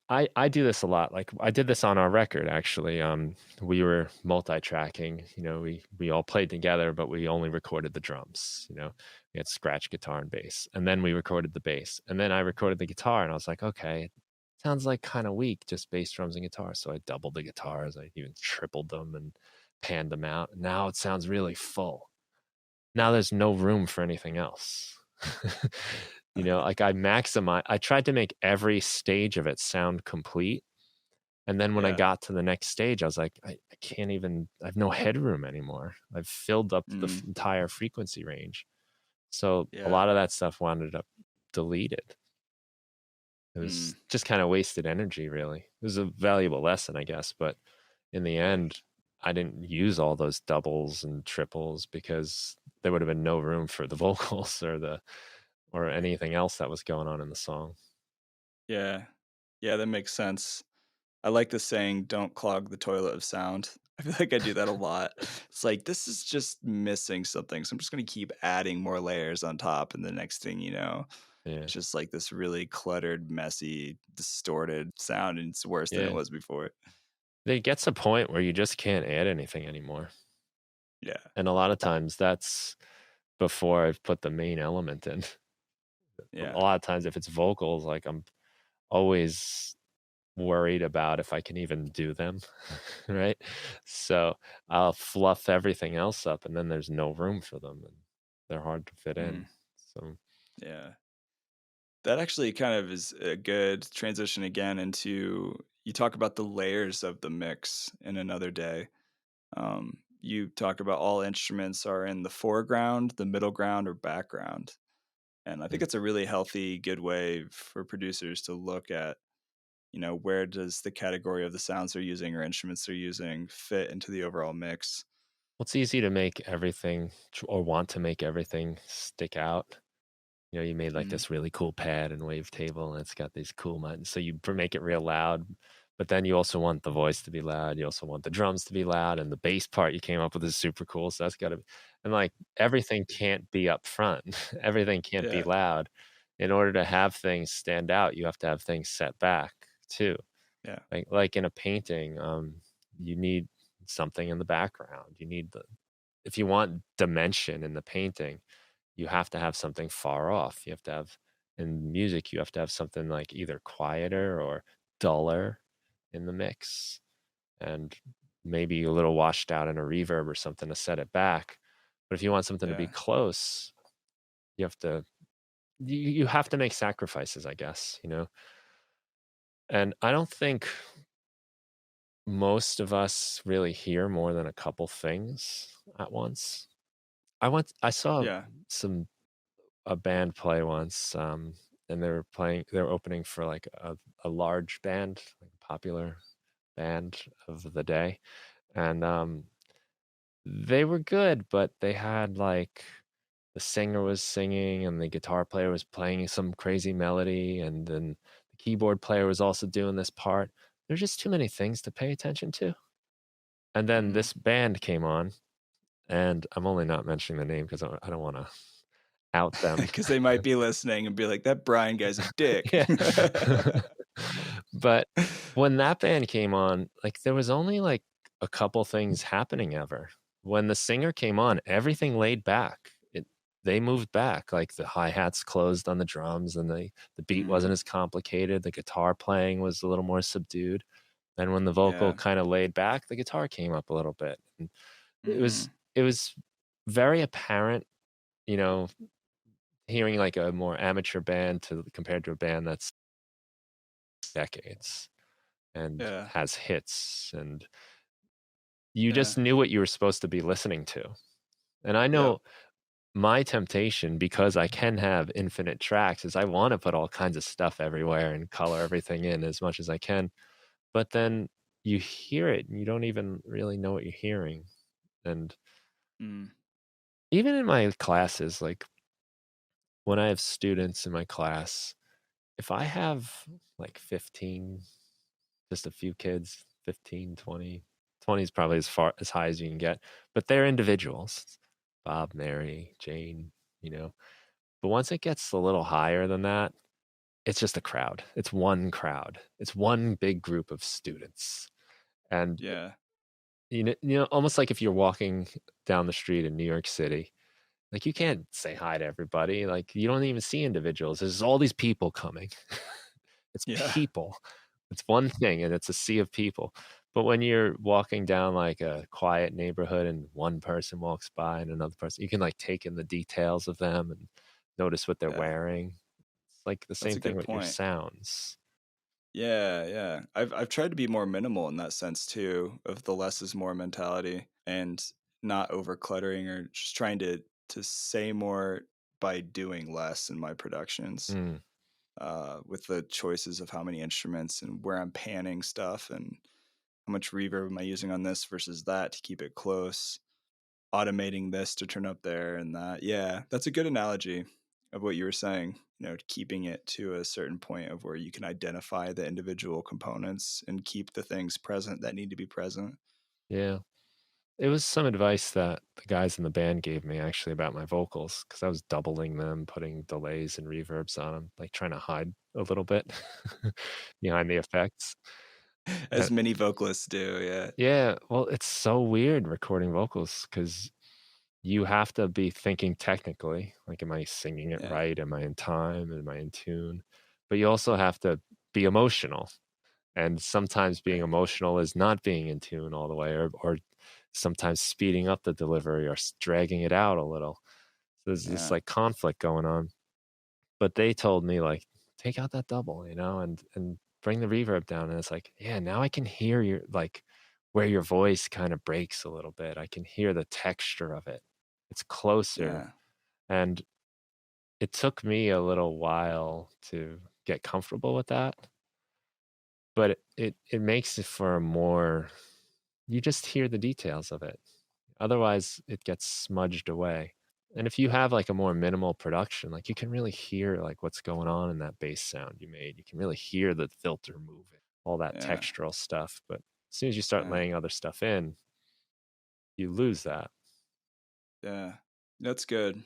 I do this a lot. Like I did this on our record actually. We were multi-tracking, we all played together, but we only recorded the drums, We had scratch guitar and bass. And then we recorded the bass. And then I recorded the guitar and I was like, okay, sounds like kind of weak, just bass, drums, and guitar. So I doubled the guitars, I even tripled them and panned them out. Now it sounds really full. Now there's no room for anything else. Like I tried to make every stage of it sound complete. And then when I Yeah. got to the next stage, I was like, I can't even, I have no headroom anymore. I've filled up the Mm. entire frequency range. So a Yeah. lot of that stuff wound up deleted. It Mm. was just kind of wasted energy, really. It was a valuable lesson, I guess. But in the Right. end, I didn't use all those doubles and triples because there would have been no room for the vocals or Right. anything else that was going on in the song. Yeah. Yeah, that makes sense. I like the saying, "Don't clog the toilet of sound." I feel like I do that a lot. It's like, this is just missing something, so I'm just gonna keep adding more layers on top, and the next thing you know, Yeah. it's just like this really cluttered, messy, distorted sound, and it's worse than it Yeah. was before. It gets a point where you just can't add anything anymore. Yeah. And a lot of times that's before I've put the main element in. A Yeah. lot of times if it's vocals, like I'm always worried about if I can even do them, right? So I'll fluff everything else up and then there's no room for them and they're hard to fit Mm. in. So Yeah. That actually kind of is a good transition again into you talk about the layers of the mix in another day. You talk about all instruments are in the foreground, the middle ground, or background. And I think mm. it's a really healthy, good way for producers to look at, where does the category of the sounds they're using or instruments they're using fit into the overall mix. Well, it's easy to make everything or want to make everything stick out. You made like Mm. this really cool pad and wavetable, and it's got these cool buttons. So you make it real loud, but then you also want the voice to be loud. You also want the drums to be loud, and the bass part you came up with is super cool. So that's got to be, and like everything can't be up front. Everything can't be Yeah. loud. In order to have things stand out, you have to have things set back too. Yeah. Like in a painting, you need something in the background. You need if you want dimension in the painting, you have to have something far off. You have to have in music, you have to have something like either quieter or duller in the mix and maybe a little washed out in a reverb or something to set it back. But if you want something to be Yeah. close, you have to you have to make sacrifices, I guess. And I don't think most of us really hear more than a couple things at once. I saw Yeah. some a band play once, and they were opening for, like, a large band, like, a popular band of the day, and, they were good, but they had, like the singer was singing, and the guitar player was playing some crazy melody, and then the keyboard player was also doing this part. There's just too many things to pay attention to, and then Mm. this band came on, and I'm only not mentioning the name 'cause I don't wanna out them. Because they might be listening and be like, "That Brian guy's a dick." Yeah. But when that band came on, like, there was only, like, a couple things happening ever. When the singer came on, everything laid back. They moved back, like, the hi-hats closed on the drums, and the beat wasn't Mm. as complicated, the guitar playing was a little more subdued, and when the vocal Yeah. kinda laid back, the guitar came up a little bit, and Mm. it was very apparent, you know, hearing, like, a more amateur band compared to a band that's decades and Yeah. has hits, and you Yeah. just knew what you were supposed to be listening to. And I Yep. know my temptation, because I can have infinite tracks, is I wanna put all kinds of stuff everywhere and color everything in as much as I can, but then you hear it and you don't even really know what you're hearing. And Mm. even in my classes, like, when I have students in my class, if I have, like, 15, just a few kids, 15, 20. 20 is probably as high as you can get, but they're individuals. Bob, Mary, Jane, you know? But once it gets a little higher than that, it's just a crowd. It's one crowd. It's one big group of students. And, Yeah. almost like if you're walking down the street in New York City, like, you can't say hi to everybody. Like, you don't even see individuals. There's all these people coming. It's Yeah. people. It's one thing, and it's a sea of people. But when you're walking down, like, a quiet neighborhood and one person walks by and another person, you can, like, take in the details of them and notice what they're Yeah. wearing. It's like the That's same a thing good with your point. sounds. Yeah, yeah. I've tried to be more minimal in that sense too, of the less is more mentality and not over cluttering or just trying to say more by doing less in my productions. Mm, With the choices of how many instruments and where I'm panning stuff and how much reverb am I using on this versus that to keep it close, automating this to turn up there and that. Yeah, that's a good analogy of what you were saying, keeping it to a certain point of where you can identify the individual components and keep the things present that need to be present. yeah. It was some advice that the guys in the band gave me actually about my vocals, because I was doubling them, putting delays and reverbs on them, like, trying to hide a little bit behind the effects. As many vocalists do, yeah. Yeah, well, it's so weird recording vocals because you have to be thinking technically, like, am I singing it Yeah. right? Am I in time? Am I in tune? But you also have to be emotional, and sometimes being Right. emotional is not being in tune all the way, or sometimes speeding up the delivery or dragging it out a little. So there's this, Yeah. like, conflict going on. But they told me, like, "Take out that double, and bring the reverb down," and it's like, yeah, now I can hear your like, where your voice kinda breaks a little bit. I can hear the texture of it. It's closer, Yeah. and it took me a little while to get comfortable with that, but it makes it for a more you just hear the details of it. Otherwise, it gets smudged away. And if you have, like, a more minimal production, like, you can really hear, like, what's going on in that bass sound you made. You can really hear the filter moving, all that Yeah. textural stuff, but as soon as you start Yeah. laying other stuff in, you lose that. Yeah. That's good.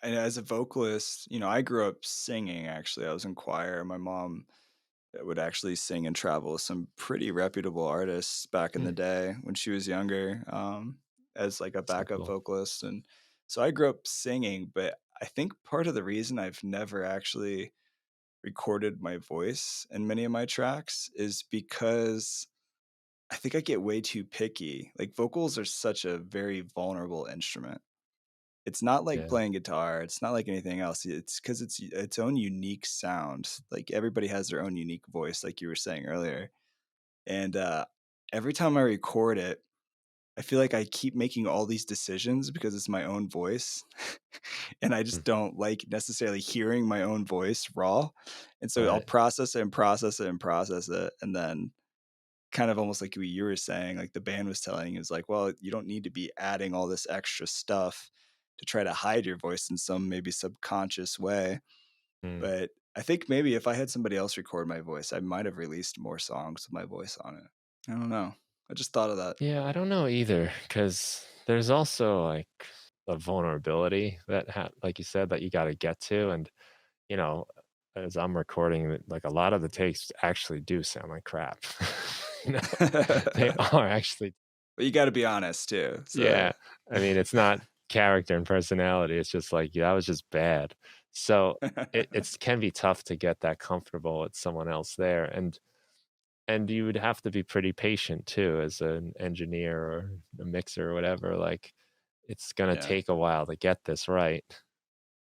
And as a vocalist, I grew up singing actually. I was in choir. My mom would actually sing and travel with some pretty reputable artists back in the Mm, day when she was younger, as like a so backup cool. vocalist. And so I grew up singing, but I think part of the reason I've never actually recorded my voice in many of my tracks is because I think I get way too picky. Like vocals are such a very vulnerable instrument. It's not like Yeah. playing guitar, it's not like anything else, it's because it's its own unique sound, like, everybody has their own unique voice, like you were saying earlier, and, every time I record it, I feel like I keep making all these decisions because it's my own voice. And I Mm, just don't like necessarily hearing my own voice raw. And so I'll right. process it and process it and process it. And then kind of almost like what you were saying, like the band was telling is like, well, you don't need to be adding all this extra stuff to try to hide your voice in some maybe subconscious way. Mm. But I think maybe if I had somebody else record my voice, I might have released more songs with my voice on it. I don't know. I just thought of that. Yeah, I don't know either, because there's also, like, a vulnerability that like you said, that you gotta get to, and, you know, as I'm recording it, like, a lot of the takes actually do sound like crap. You know? They are actually. But you got to be honest too. So Yeah. I mean, it's not character and personality, it's just like, yeah, that was just bad. So, it's can be tough to get that comfortable with someone else there, and you would have to be pretty patient too as an engineer or a mixer or whatever, like, it's gonna yeah. take a while to get this right,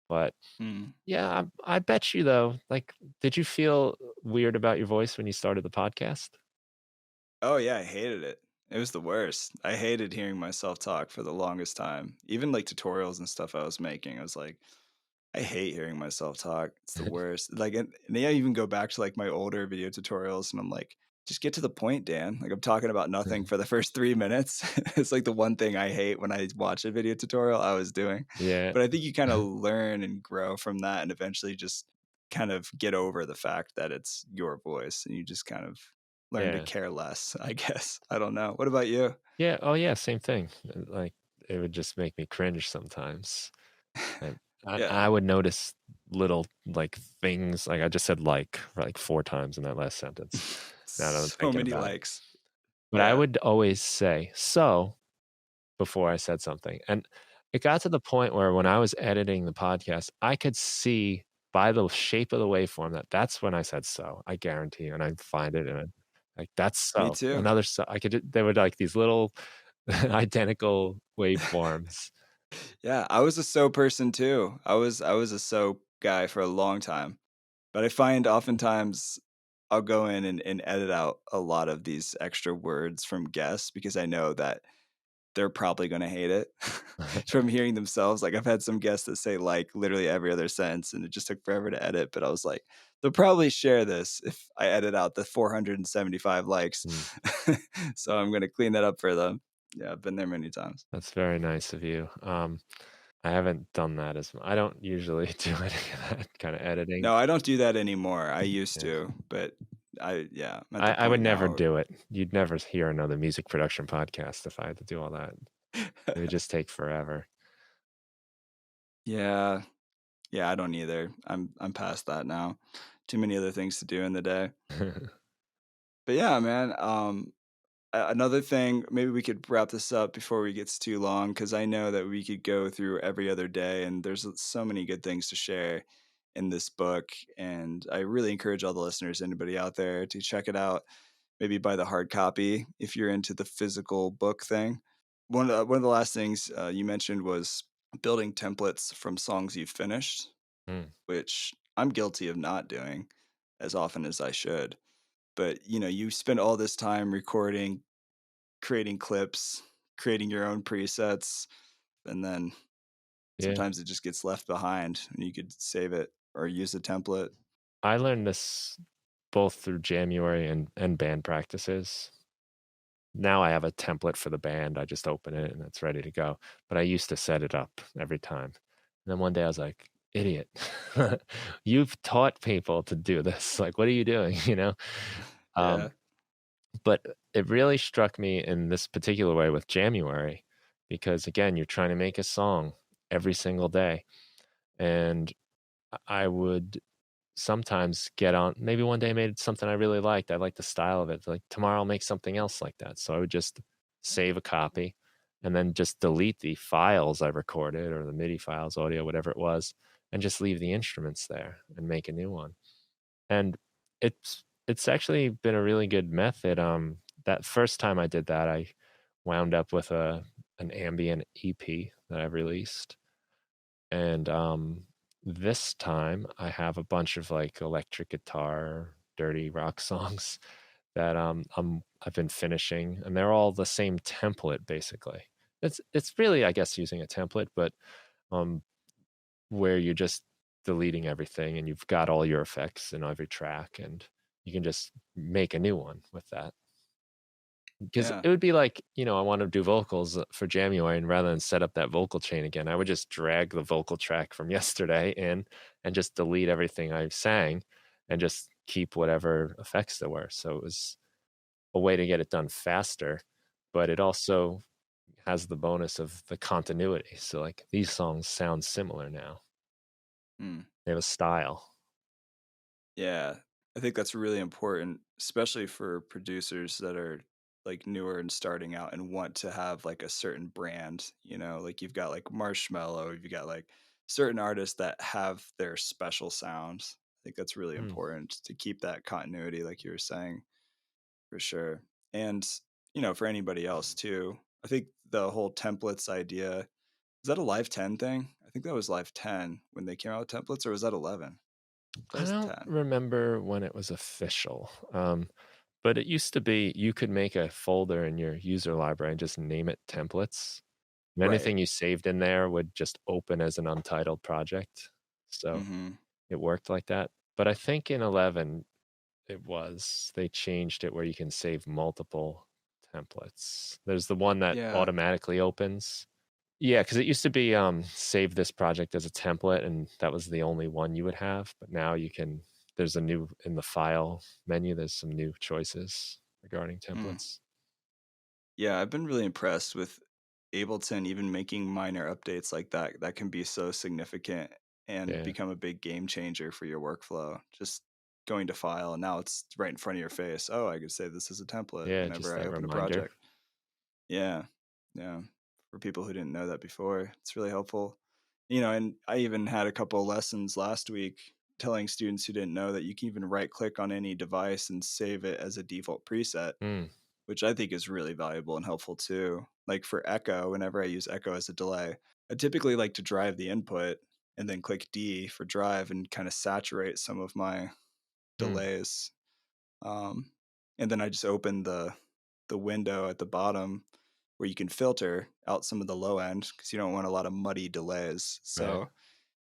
but Mm. yeah, I bet you though, like, did you feel weird about your voice when you started the podcast? Oh yeah, I hated it. It was the worst. I hated hearing myself talk for the longest time. Even like tutorials and stuff I was making, I was like, I hate hearing myself talk. It's the worst. Like, and I even go back to like my older video tutorials, and I'm like, just get to the point, Dan. Like, I'm talking about nothing for the first 3 minutes. It's like the one thing I hate when I watch a video tutorial I was doing. Yeah. But I think you kind of learn and grow from that, and eventually just kind of get over the fact that it's your voice, and you just kind of learn to Yeah. care less. I guess. I don't know. What about you? Yeah, oh yeah, same thing, like, it would just make me cringe sometimes, and Yeah, I would notice little, like, things, like, I just said like 4 times in that last sentence, now that I'm so thinking many about it, likes. but I Yeah. would always say, "So," before I said something, and it got to the point where when I was editing the podcast, I could see by the shape of the waveform that that's when I said "so," I guarantee you, and I'd find it, and I'd like, "That's Me so," too. another "so," I could they were like these little identical waveforms. Yeah, I was a so person too. I was a so guy for a long time. But I find oftentimes I'll go in and edit out a lot of these extra words from guests because I know that they're probably gonna hate it from hearing themselves. Like I've had some guests that say like literally every other sentence and it just took forever to edit, but I was like, they'll probably share this if I edit out the 475 likes. Mm, So I'm gonna clean that up for them. Yeah, I've been there many times. that's very nice of you. I haven't done that as I don't usually do any of that kinda editing. No, I don't do that anymore. I used Yeah. to, but I'm at the I would point never now. do it. You'd never hear another music production podcast if I had to do all that. It would just take forever. Yeah. Yeah, I don't either. I'm past that now. Too many other things to do in the day. But yeah, man, another thing, maybe we could wrap this up before it gets too long because I know that we could go through every other day and there's so many good things to share in this book. And I really encourage all the listeners, anybody out there, to check it out. Maybe buy the hard copy if you're into the physical book thing. One of the last things you mentioned was building templates from songs you've finished, Mm. which I'm guilty of not doing as often as I should. But you spend all this time recording, creating clips, creating your own presets, and then Yeah. sometimes it just gets left behind and you could save it or use a template. I learned this both through January and band practices. Now I have a template for the band, I just open it and it's ready to go, but I used to set it up every time. And then one day I was like, "Idiot. You've taught people to do this, like, what are you doing?" You know? Yeah. Um, but it really struck me in this particular way with January because, again, you're trying to make a song every single day, and I would sometimes get on maybe one day I made something I really liked. I liked the style of it. Like tomorrow I'll make something else like that. So I would just save a copy and then just delete the files I recorded or the MIDI files, audio, whatever it was, and just leave the instruments there and make a new one. And it's actually been a really good method. That first time I did that, I wound up with an ambient EP that I released. And this time I have a bunch of like electric guitar, dirty rock songs that I've been finishing, and they're all the same template basically. It's really, I guess, using a template, but um, where you're just deleting everything and you've got all your effects in every track, and you can just make a new one with that. Because Yeah. it would be like, I want to do vocals for January, and rather than set up that vocal chain again, I would just drag the vocal track from yesterday in and just delete everything I sang and just keep whatever effects there were. So it was a way to get it done faster, but it also has the bonus of the continuity. So like these songs sound similar now. Mm. They have a style. Yeah, I think that's really important, especially for producers that are like newer and starting out and want to have like a certain brand, like you've got like Marshmello, you've got like certain artists that have their special sounds. I think that's really Mm. important to keep that continuity, like you were saying, for sure. And, for anybody else too, I think the whole templates idea, is that a Live 10 thing? I think that was Live 10 when they came out with templates, or was that 11? That I was don't 10. remember when it was official. But it used to be you could make a folder in your user library and just name it templates. And Right. anything you saved in there would just open as an untitled project. So Hmm. it worked like that. But I think in 11, they changed it where you can save multiple templates. There's the one that Yeah. automatically opens. Yeah, because it used to be save this project as a template, and that was the only one you would have. But now there's a new in the file menu, there's some new choices regarding Mm. templates. Yeah, I've been really impressed with Ableton even making minor updates like that that can be so significant and Yeah. become a big game changer for your workflow. Just going to file and now it's right in front of your face. Oh, I could say this is a template Yeah, just whenever I that open a reminder. project. Yeah. Yeah. For people who didn't know that before, it's really helpful. And I even had a couple of lessons last week telling students who didn't know that you can even right click on any device and save it as a default preset, Mm, which I think is really valuable and helpful too. Like for echo, whenever I use echo as a delay, I typically like to drive the input and then click D for drive and kind of saturate some of my mm, delays. Um, and then I just open the window at the bottom where you can filter out some of the low end because you don't want a lot of muddy delays. right. So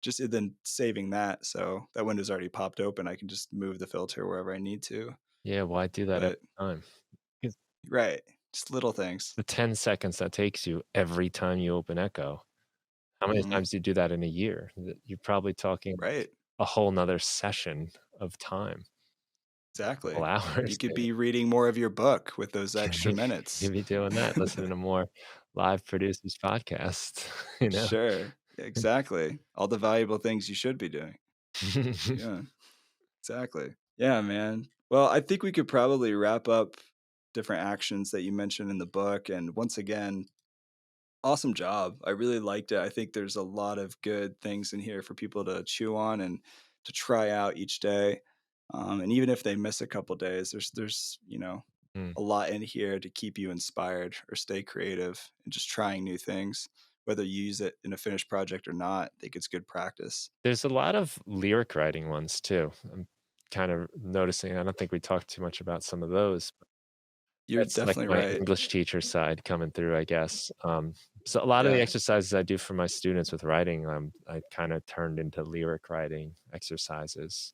just then saving that, so that window's already popped open, I can just move the filter wherever I need to. Yeah, why do that every But time? 'Cause right, just little things. the 10 seconds that takes you every time you open Echo, how many Hmm. times do you do that in a year? You're probably talking like Right. a whole 'nother session of time, couple Exactly. You hours could maybe. be reading more of your book with those extra Maybe minutes. maybe doing that, listening to more live producers podcast, you know? Sure. Exactly. All the valuable things you should be doing. Yeah, exactly. Yeah, man. Well, I think we could probably wrap up different actions that you mentioned in the book. And once again, awesome job. I really liked it. I think there's a lot of good things in here for people to chew on and to try out each day. And even if they miss a couple days, there's Mm. a lot in here to keep you inspired or stay creative and just trying new things. Whether you use it in a finished project or not, I think it's good practice. There's a lot of lyric writing ones too. I'm kind of noticing, I don't think we talked too much about some of those. You're That's like definitely my right. English teacher side coming through, I guess. So a lot of the Yeah. exercises I do for my students with writing, I kinda turned into lyric writing exercises,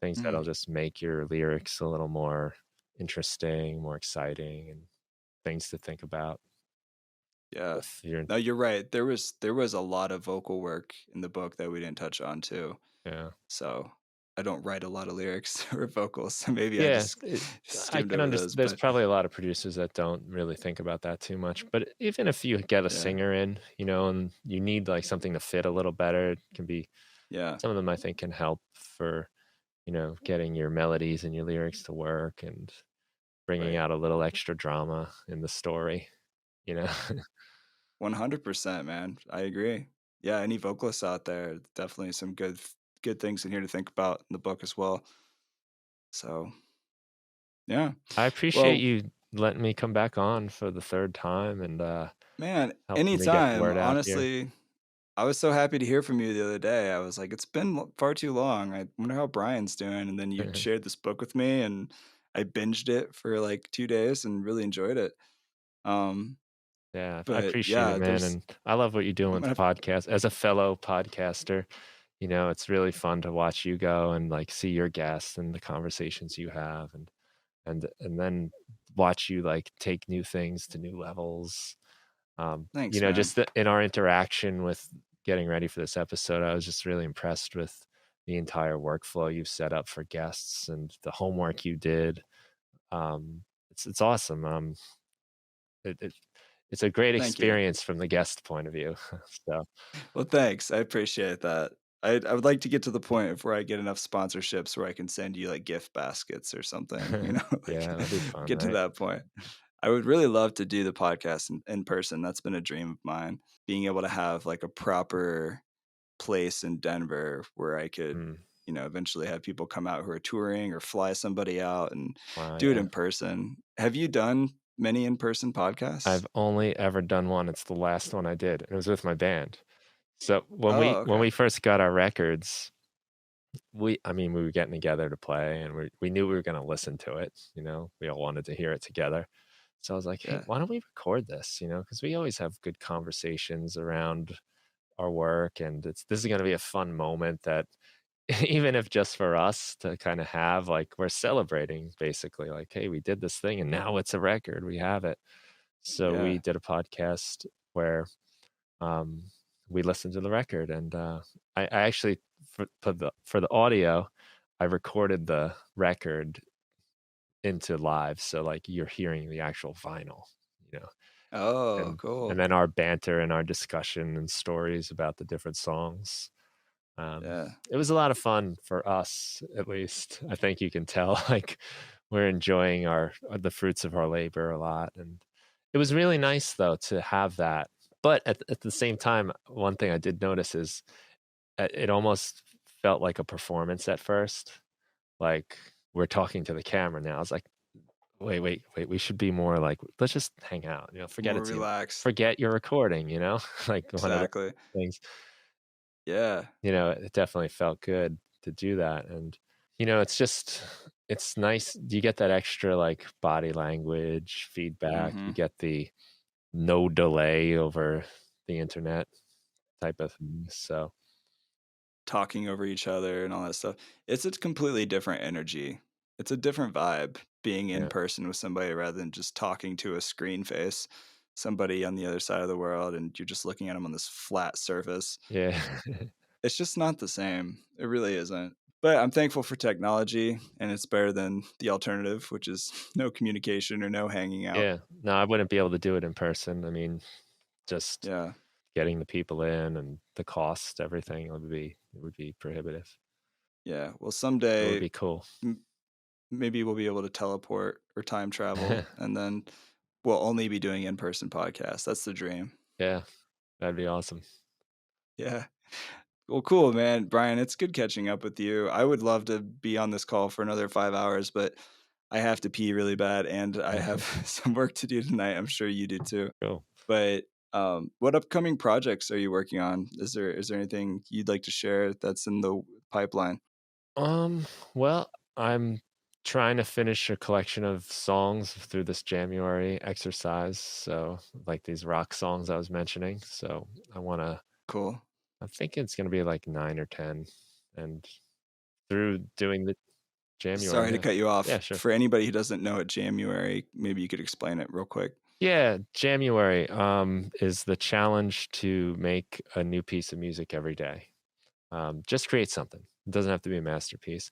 things that'll Mm, just make your lyrics a little more interesting, more exciting, and things to think about yeah. if you're. No, you're right. There was a lot of vocal work in the book that we didn't touch on too. Yeah. So I don't write a lot of lyrics or vocals, so maybe I Yeah, just it I skimmed can over understand. those. There's But probably a lot of producers that don't really think about that too much, but even if you get a yeah, singer in, and you need, like, something to fit a little better, it can be yeah, some of them I think can help for, getting your melodies and your lyrics to work and bringing right. out a little extra drama in the story, you know? 100%, man. I agree. Yeah, any vocalists out there, definitely some good things in here to think about in the book as well. So yeah. I appreciate Well, you letting me come back on for the 3rd time and, man, helping me get the anytime. word out here. Honestly, I was so happy to hear from you the other day. I was like, it's been far too long. I wonder how Brian's doing. And then you shared this book with me, and I binged it for like 2 days and really enjoyed it. Um, Yeah, I but appreciate it, yeah, man, there's and I love what you're doing I'm with the gonna have, podcast. As a fellow podcaster, it's really fun to watch you go and like see your guests and the conversations you have, and then watch you like take new things to new levels. thanks, man. In our interaction with getting ready for this episode, I was just really impressed with the entire workflow you've set up for guests and the homework you did. It's awesome. It, it it's a great Thank you. experience from the guest point of view. So Well, thanks. I appreciate that. I would like to get to the point of where I get enough sponsorships where I can send you like gift baskets or something, like yeah, that'd be fun, get to right? that point. I would really love to do the podcast in person. That's been a dream of mine, being able to have like a proper place in Denver where I could, Mm, eventually have people come out who are touring or fly somebody out and wow, do it yeah. in person. Have you done many in-person podcasts? I've only ever done one. It's the last one I did, and it was with my band. So when we Oh, when okay. we first got our records, we were getting together to play, and we knew we were gonna listen to it, we all wanted to hear it together. So I was like, "Hey, Yeah. why don't we record this?" Because we always have good conversations around our work, and this is gonna be a fun moment that even if just for us to kinda have, like, we're celebrating basically, like, "Hey, we did this thing, and now it's a record, we have it." So we Yeah. did a podcast where um, we listened to the record, and I actually for the audio, I recorded the record into live, so like you're hearing the actual vinyl, you know, Oh, and cool. then our banter and our discussion and stories about the different songs. Yeah. It was a lot of fun for us, at least. I think you can tell, like we're enjoying the fruits of our labor a lot, and it was really nice though to have that. But at the same time, one thing I did notice is it almost felt like a performance at first. Like we're talking to the camera now. I was like, wait, we should be more like, let's just hang out. Forget More it's you, relaxed. forget you're recording. Like one of the Exactly. things. Yeah. It definitely felt good to do that. And, it's nice. You get that extra like body language feedback. You Mhm. get the no delay over the internet type of thing. So, Talking over each other and all that stuff. It's a completely different energy. It's a different vibe being in yeah. person with somebody rather than just talking to a screen face, somebody on the other side of the world, and you're just looking at them on this flat surface. Yeah. It's just not the same. It really isn't. But I'm thankful for technology, and it's better than the alternative, which is no communication or no hanging out. Yeah. No, I wouldn't be able to do it in person. I mean, just Yeah. getting the people in and the cost, everything it would be prohibitive. Yeah. Well, It would someday be cool. maybe we'll be able to teleport or time travel, and then we'll only be doing in-person podcasts. That's the dream. Yeah, that'd be awesome. Yeah. Well, cool, man. Brian, it's good catching up with you. I would love to be on this call for another 5 hours, but I have to pee really bad and I have some work to do tonight. I'm sure you do too. Cool. But what upcoming projects are you working on? Is there anything you'd like to share that's in the pipeline? Um, well, I'm trying to finish a collection of songs through this January exercise. So, like these rock songs I was mentioning. So, Cool. I think it's going to be like 9 or 10. And through doing the January, Sorry to yeah. cut you off. Yeah, sure. For anybody who doesn't know it, January, maybe you could explain it real quick. Yeah, January is the challenge to make a new piece of music every day. Just create something. It doesn't have to be a masterpiece.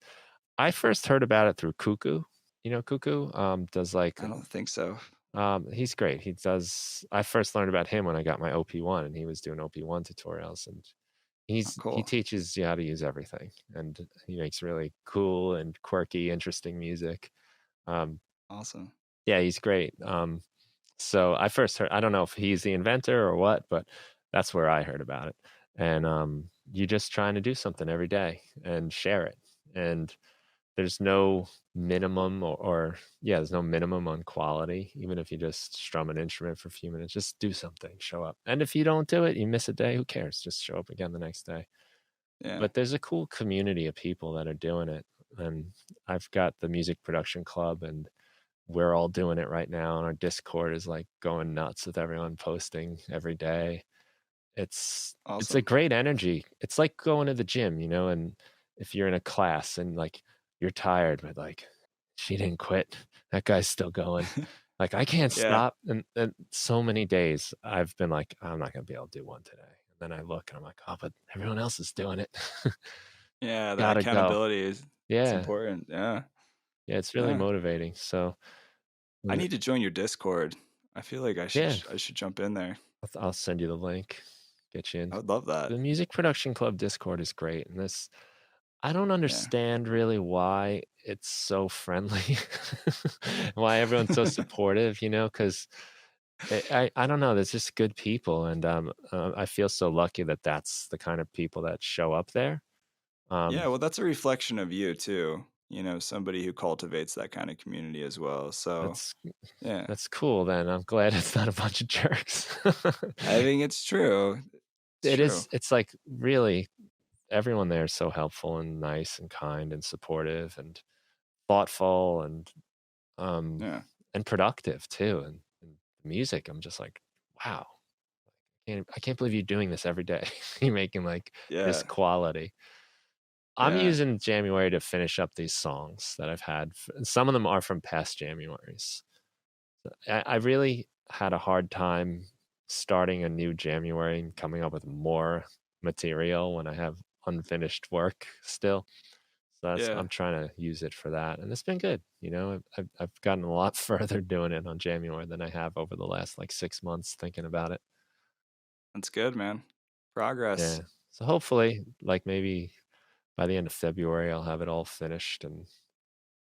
I first heard about it through Cuckoo. Cuckoo does like I don't think so. he's great. I first learned about him when I got my OP1 and he was doing OP1 tutorials, and Oh, he cool. teaches you how to use everything, and he makes really cool and quirky, interesting music. Um, Awesome. yeah, he's great. So I first heard, I don't know if he's the inventor or what, but that's where I heard about it. And you're just trying to do something every day and share it. And there's no minimum yeah, there's no minimum on quality. Even if you just strum an instrument for a few minutes, just do something, show up. And if you don't do it, you miss a day, who cares? Just show up again the next day. Yeah. But there's a cool community of people that are doing it. And I've got the music production club, and we're all doing it right now. And our Discord is like going nuts with everyone posting every day. It's a Awesome. great energy. It's like going to the gym, and if you're in a class and like you're tired, but like she didn't quit. That guy's still going. Like I can't Yeah. stop. And so many days I've been like, I'm not gonna be able to do one today. And then I look and I'm like, oh, but everyone else is doing it. Yeah, that Gotta go. accountability it's Yeah. important. Yeah. Yeah, it's really Yeah. motivating. So I uh, need to join your Discord. I feel like yeah, I should jump in there. I'll send you the link, get you in. I would love that. The music production club Discord is great. And I don't Yeah. understand really why it's so friendly, why everyone's so supportive, because I don't know. There's just good people, and I feel so lucky that that's the kind of people that show up there. Yeah, Um, well, that's a reflection of you too. Somebody who cultivates that kind of community as well. So, that's yeah, that's cool. Then I'm glad it's not a bunch of jerks. I think it's true. It's It true. is. It's like really everyone there is so helpful and nice and kind and supportive and thoughtful um Yeah. and productive too. And music, I'm just like, wow. I can't believe you're doing this every day. You're making like this Yeah. quality. I'm Yeah. using January to finish up these songs that I've had. Some of them are from past Januaries. I really had a hard time starting a new January and coming up with more material when I have unfinished work still. So Yeah. I'm trying to use it for that, and it's been good. I've gotten a lot further doing it on January than I have over the last like 6 months thinking about it. That's good, man. Progress. Yeah. So hopefully, like maybe by the end of February, I'll have it all finished. And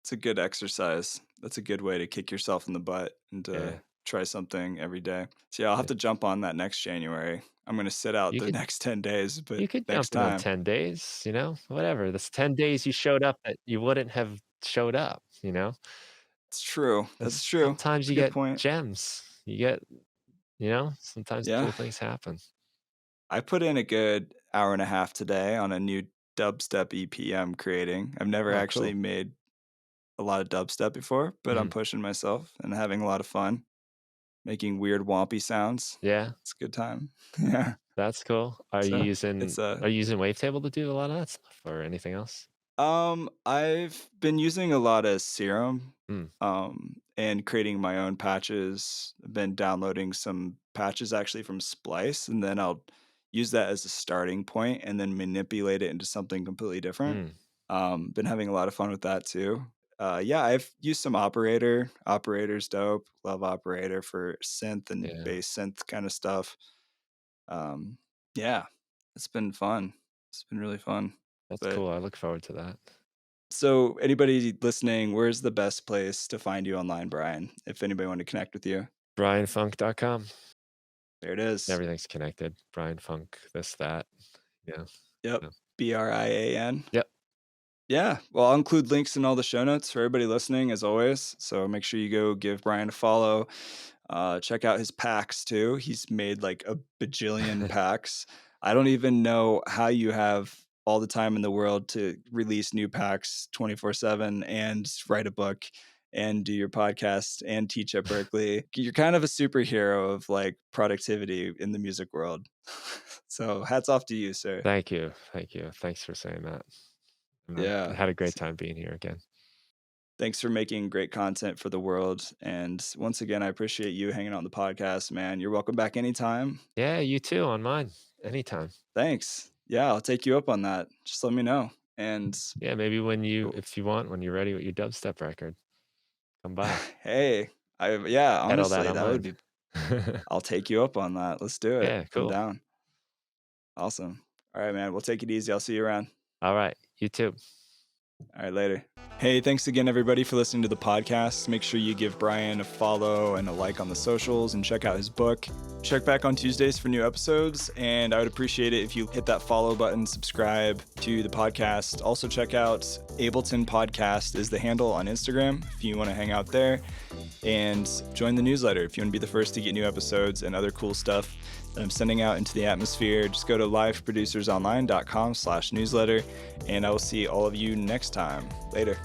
It's a good exercise. That's a good way to kick yourself in the butt and to yeah, try something every day. So, yeah, I'll have yeah. to jump on that next January. I'm going to sit out You the could next 10 days, but you could next jump in on time. 10 days, whatever. That's 10 days you showed up that you wouldn't have showed up. It's true. That's That's true. sometimes It's a you good get point. gems. Sometimes Yeah. cool things happen. I put in a good hour and a half today on a new dubstep EP I'm creating. I've never Oh, actually cool. made a lot of dubstep before, but I'm Mhm. pushing myself and having a lot of fun making weird wompy sounds. Yeah, It's a good time. Yeah. that's cool. Are you So using it's a are you using Wavetable to do a lot of that stuff or anything else? I've been using a lot of Serum, Mm, and creating my own patches. I've been downloading some patches actually from Splice, and then I'll use that as a starting point and then manipulate it into something completely different. mm, Been having a lot of fun with that too. Yeah, I've used some Operator. Operator's dope. Love Operator for synth and yeah, bass synth kind of stuff. Um, yeah, it's been fun. It's been really fun. that's But cool. I look forward to that. so, anybody listening, where's the best place to find you online, Brian? If anybody wanted to connect with you, BrianFunk.com. there it is. Everything's connected. Brian Funk, this, that. Yeah. Yep. Yeah. Brian. Yep. Yeah. Well, I'll include links in all the show notes for everybody listening, as always. So make sure you go give Brian a follow. Check out his packs too. He's made like a bajillion packs. I don't even know how you have all the time in the world to release new packs 24/7 and write a book and do your podcast and teach at Berklee. You're kind of a superhero of like productivity in the music world. So hats off to you, sir. Thank you. Thank you. Thanks for saying that. And I Yeah. had a great time being here again. Thanks for making great content for the world. And once again, I appreciate you hanging out on the podcast, man. You're welcome back anytime. Yeah, you too on mine. Anytime. Thanks. Yeah, I'll take you up on that. Just let me know. And Yeah, maybe if you want, when you're ready with your dubstep record, come by. hey, yeah, Pedal that honestly, on that would mine. be I'll take you up on that. Let's do it. Yeah, I'm cool. down. Awesome. All right, man. We'll take it easy. I'll see you around. All right. You too. All right, later. Hey, thanks again, everybody, for listening to the podcast. Make sure you give Brian a follow and a like on the socials and check out his book. Check back on Tuesdays for new episodes, and I would appreciate it if you hit that follow button, subscribe to the podcast. Also, check out Ableton Podcast is the handle on Instagram if you want to hang out there, and join the newsletter if you want to be the first to get new episodes and other cool stuff that I'm sending out into the atmosphere. Just go to liveproducersonline.com/newsletter, and I will see all of you next next time. Later.